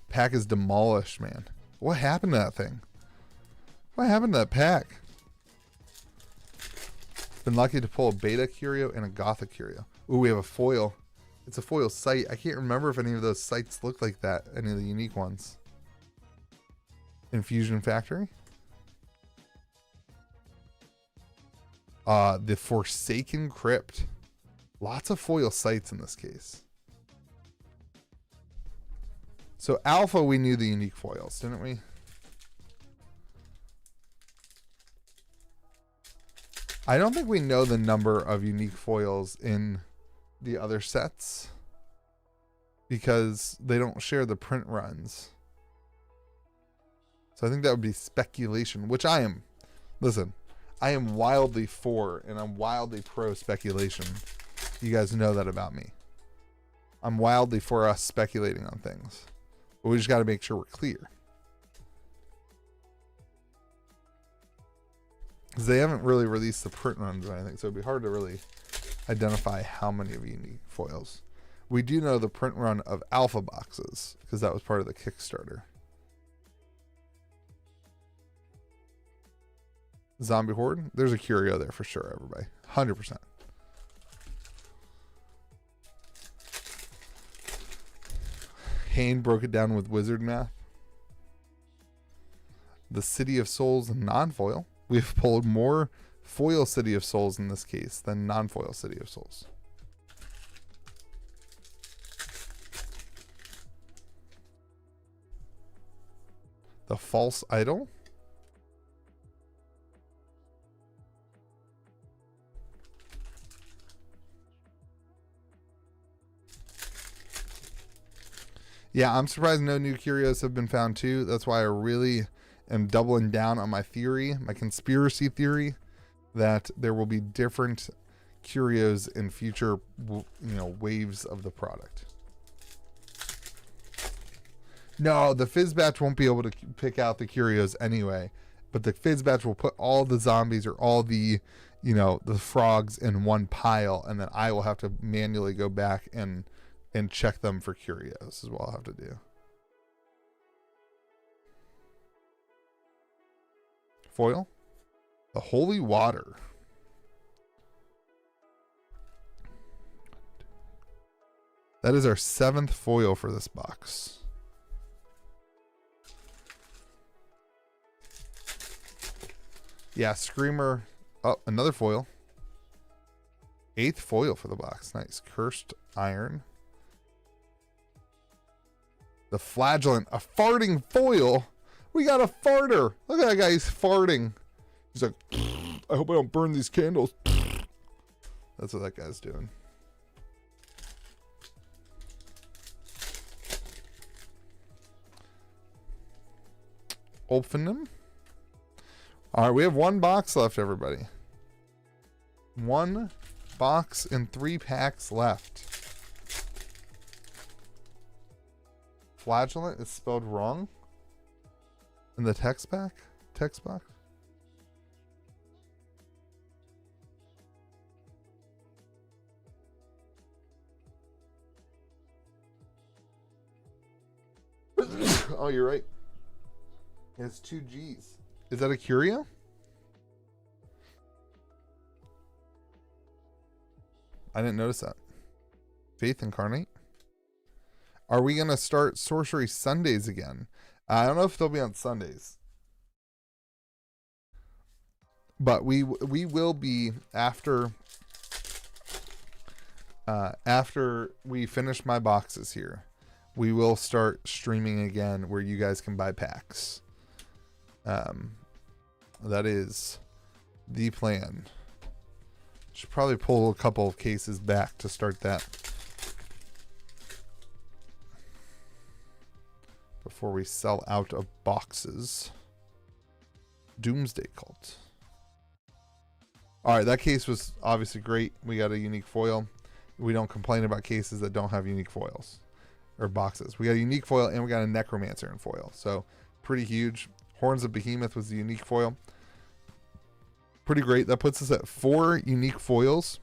Pack is demolished, man. What happened to that thing? What happened to that pack? Been lucky to pull a beta curio and a Gothic curio. Ooh, we have a foil. It's a foil site. I can't remember if any of those sites look like that. Any of the unique ones. Infusion Factory. The Forsaken Crypt. Lots of foil sites in this case. So alpha, we knew the unique foils, didn't we? I don't think we know the number of unique foils in the other sets because they don't share the print runs. So I think that would be speculation, which I am. Listen, I am wildly for and I'm wildly pro speculation. You guys know that about me. I'm wildly for us speculating on things. But we just got to make sure we're clear. Because they haven't really released the print runs or anything, so it'd be hard to really identify how many of unique foils. We do know the print run of alpha boxes, because that was part of the Kickstarter. Zombie Horde. There's a curio there for sure, everybody. 100%. Hayne broke it down with wizard math. The City of Souls non-foil. We've pulled more foil City of Souls in this case than non-foil City of Souls. The False Idol. Yeah, I'm surprised no new curios have been found too. That's why I really am doubling down on my theory, my conspiracy theory, that there will be different curios in future, waves of the product. No, the Fizz batch won't be able to pick out the curios anyway, but the Fizz batch will put all the zombies or all the, the frogs in one pile, and then I will have to manually go back and check them for curios is what I'll have to do. Foil. The Holy Water. That is our 7th foil for this box. Yeah, Screamer. Oh, another foil. 8th foil for the box. Nice. Cursed Iron. The Flagellant, a farting foil. We got a farter. Look at that guy, he's farting. He's like, I hope I don't burn these candles. That's what that guy's doing. Open them. All right, we have 1 box left, everybody. 1 box and 3 packs left. Flagellant is spelled wrong in the text box. Oh, you're right. It's 2 G's. Is that a curio? I didn't notice that. Faith Incarnate. Are we going to start Sorcery Sundays again? I don't know if they'll be on Sundays. But we will be after we finish my boxes here. We will start streaming again where you guys can buy packs. That is the plan. Should probably pull a couple of cases back to start that. Before we sell out of boxes. Doomsday Cult. All right, that case was obviously great. We got a unique foil. We don't complain about cases that don't have unique foils or boxes. We got a unique foil and we got a Necromancer in foil. So pretty huge. Horns of Behemoth was the unique foil. Pretty great. That puts us at 4 unique foils.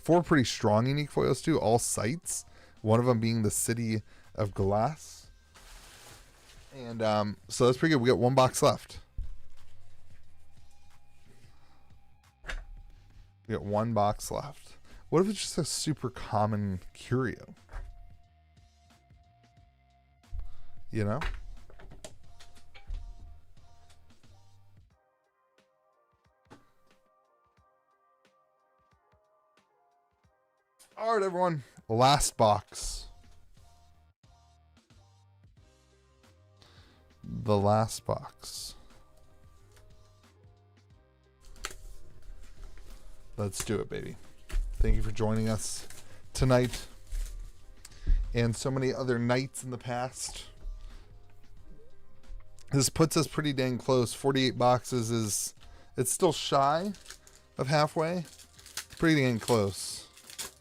4 pretty strong unique foils too. All sites. One of them being the City of Glass. And so that's pretty good. We got 1 box left. We got 1 box left. What if it's just a super common curio? You know? All right, everyone. Last box. The last box. Let's do it, baby. Thank you for joining us tonight and so many other nights in the past. This puts us pretty dang close. 48 boxes it's still shy of halfway. Pretty dang close.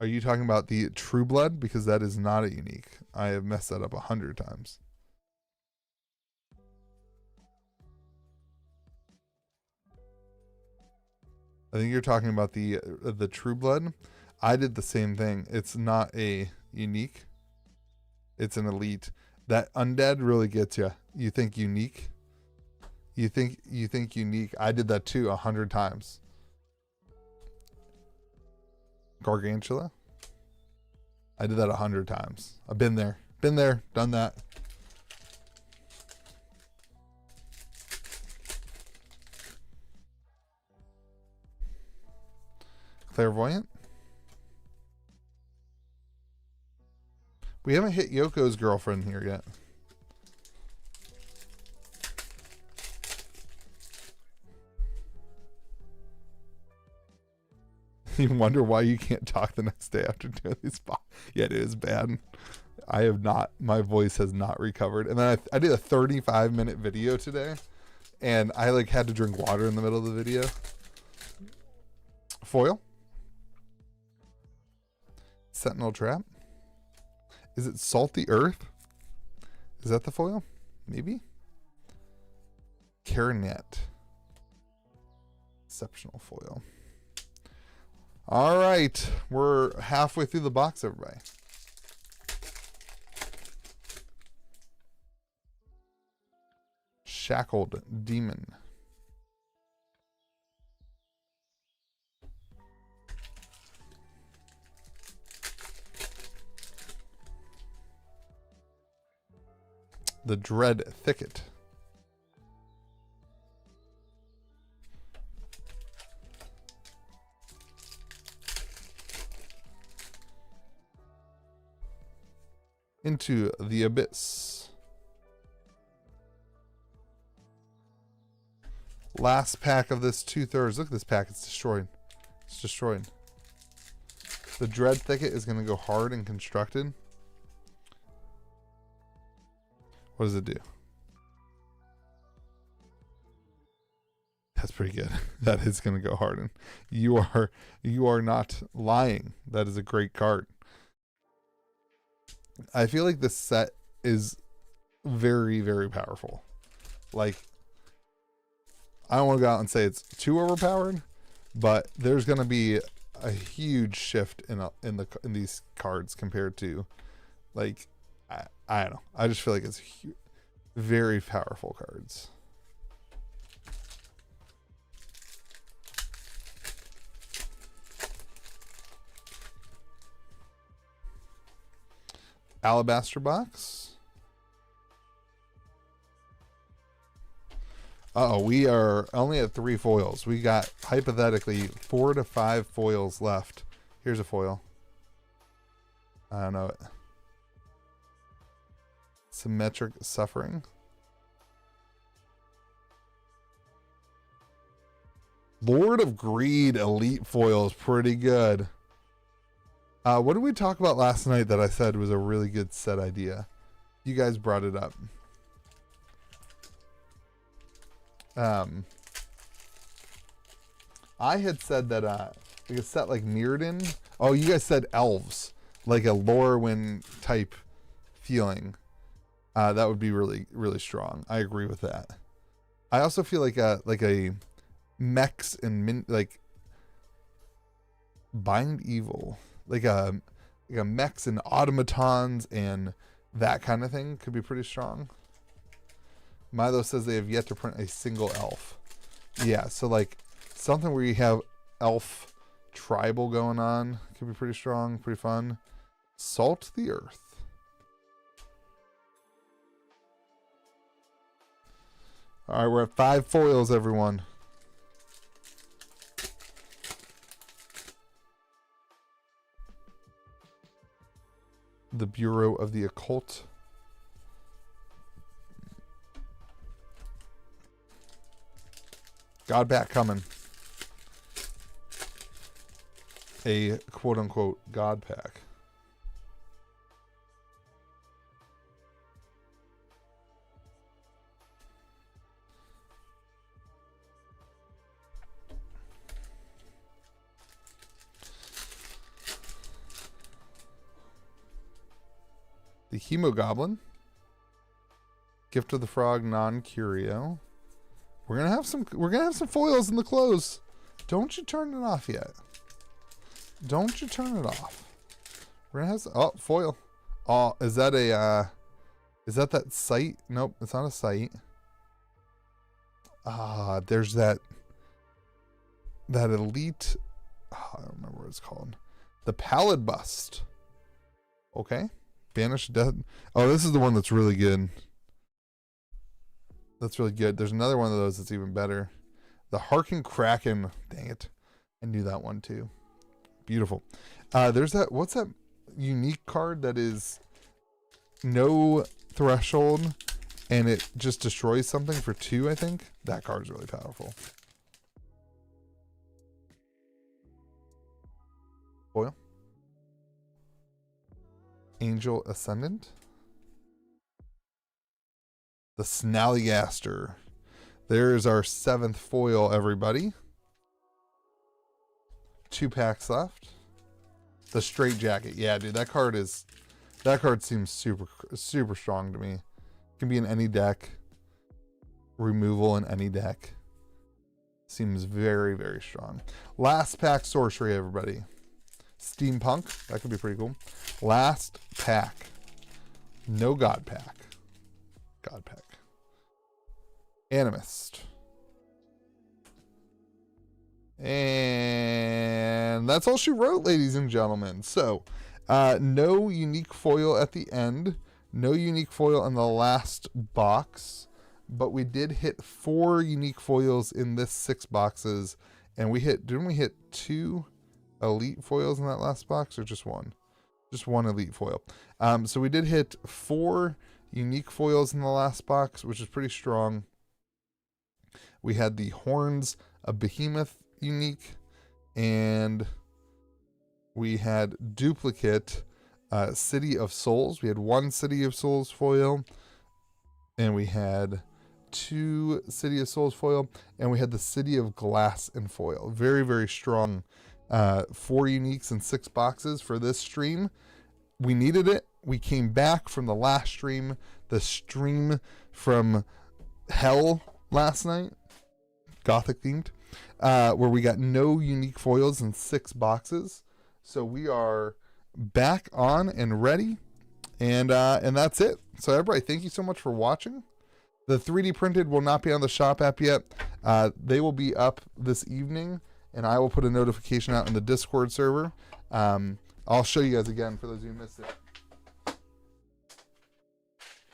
Are you talking about the True Blood? Because that is not a unique. I have messed that up 100 times. I think you're talking about the True Blood. I did the same thing. It's not a unique. It's an elite. That undead really gets you. You think unique. You think unique. I did that too 100 times. Gargantula. I did that 100 times. I've been there, done that. Clairvoyant. We haven't hit Yoko's girlfriend here yet. You wonder why you can't talk the next day after doing these spots. Yeah, it is bad. I have not, my voice has not recovered. And then I did a 35-minute video today, and I like had to drink water in the middle of the video. Foil. Sentinel Trap. Is it Salty Earth? Is that the foil? Maybe. Caranet. Exceptional foil. All right, we're halfway through the box, everybody. Shackled Demon. The Dread Thicket. Into the Abyss. Last pack of this 2/3. Look at this pack. It's destroyed. It's destroyed. The Dread Thicket is going to go hard and constructed. What does it do? That's pretty good. That is going to go hard. And you are not lying. That is a great card. I feel like this set is very, very powerful. Like, I don't want to go out and say it's too overpowered, but there's going to be a huge shift in these cards compared to, like, I don't know. I just feel like it's very powerful cards. Alabaster box. Uh-oh, we are only at 3 foils. We got, hypothetically, 4 to 5 foils left. Here's a foil. I don't know it. Symmetric Suffering. Lord of Greed Elite foil is pretty good. What did we talk about last night that I said was a really good set idea? You guys brought it up. I had said that like a set like Mirrodin. Oh, you guys said elves, like a Lorwyn type feeling. That would be really, really strong. I agree with that. I also feel like a mechs and like Bind Evil, like a mechs and automatons and that kind of thing could be pretty strong. Milo says they have yet to print a single elf. Yeah, so like something where you have elf tribal going on could be pretty strong, pretty fun. Salt the Earth. All right, we're at 5 foils, everyone. The Bureau of the Occult. God back coming. A quote-unquote God pack. The Hemogoblin. Gift of the Frog, non-curio. We're gonna have some foils in the close. Don't you turn it off yet. Don't you turn it off. We're gonna have some, oh, foil. Oh, is that that site? Nope, it's not a site. There's that elite, I don't remember what it's called. The Pallid Bust. Okay. Banished Dead. Oh, this is the one that's really good. That's really good. There's another one of those that's even better. The Harken Kraken. Dang it. I knew that one too. Beautiful. There's that, what's that unique card that is no threshold and it just destroys something for 2, I think? That card's really powerful. Foil. Angel Ascendant. The Snallygaster. There's our 7th foil, everybody. 2 packs left. The Straight Jacket. Yeah, dude, that card seems super strong to me. Can be in any deck. Removal in any deck. Seems very, very strong. Last pack Sorcery, everybody. Steampunk. That could be pretty cool. Last pack. No God pack. God pack. Animist. And that's all she wrote, ladies and gentlemen. So, no unique foil at the end. No unique foil in the last box. But we did hit 4 unique foils in this 6 boxes. And didn't we hit 2 elite foils in that last box, or just 1? Just 1 elite foil. So we did hit 4 unique foils in the last box, which is pretty strong. We had the Horns of Behemoth unique, and we had duplicate City of Souls. We had 1 City of Souls foil, and we had 2 City of Souls foil, and we had the City of Glass in foil. Very, very strong 4 uniques in 6 boxes for this stream. We needed it. We came back from the last stream, the stream from hell last night, Gothic themed, where we got no unique foils in 6 boxes. So we are back on and ready, and that's it. So everybody, thank you so much for watching. The 3D printed will not be on the shop app yet. They will be up this evening, and I will put a notification out in the Discord server. I'll show you guys again for those of you who missed it.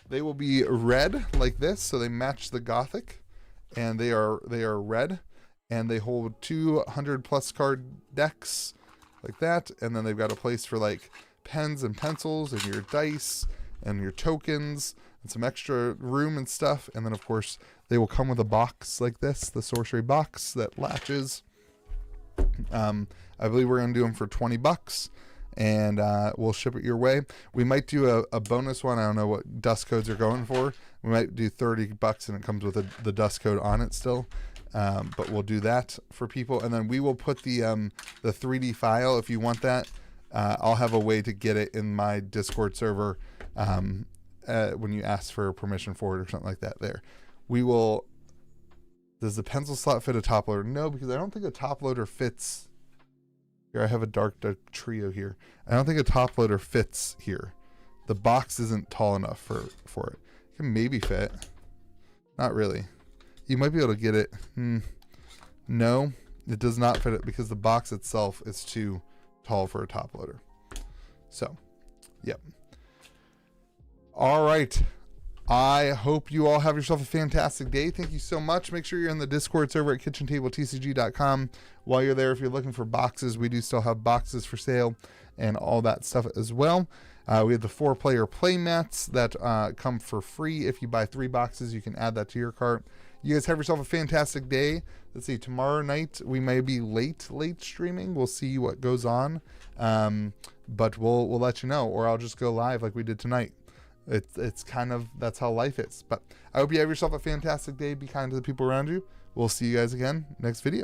They will be red like this, so they match the Gothic, and they are red, and they hold 200 plus card decks like that, and then they've got a place for like pens and pencils and your dice and your tokens and some extra room and stuff. And then of course they will come with a box like this, the sorcery box that latches. I believe we're gonna do them for 20 bucks, and we'll ship it your way. We might do a bonus one. I don't know what dust codes are going for. We might do 30 bucks and it comes with the dust code on it still. But we'll do that for people, and then we will put the 3D file if you want that. I'll have a way to get it in my Discord server when you ask for permission for it or something like that. There, we will. Does the pencil slot fit a top loader? No, because I don't think a top loader fits. Here, I have a dark trio here. I don't think a top loader fits here. The box isn't tall enough for it. It can maybe fit. Not really. You might be able to get it. No, it does not fit it because the box itself is too tall for a top loader. So, yep. All right. I hope you all have yourself a fantastic day. Thank you so much. Make sure you're in the Discord server at KitchenTableTCG.com. While you're there, if you're looking for boxes, we do still have boxes for sale and all that stuff as well. We have the 4-player play mats that come for free. If you buy 3 boxes, you can add that to your cart. You guys have yourself a fantastic day. Let's see, tomorrow night we may be late streaming. We'll see what goes on, but we'll let you know, or I'll just go live like we did tonight. It's kind of, that's how life is. But I hope you have yourself a fantastic day. Be kind to the people around you. We'll see you guys again next video.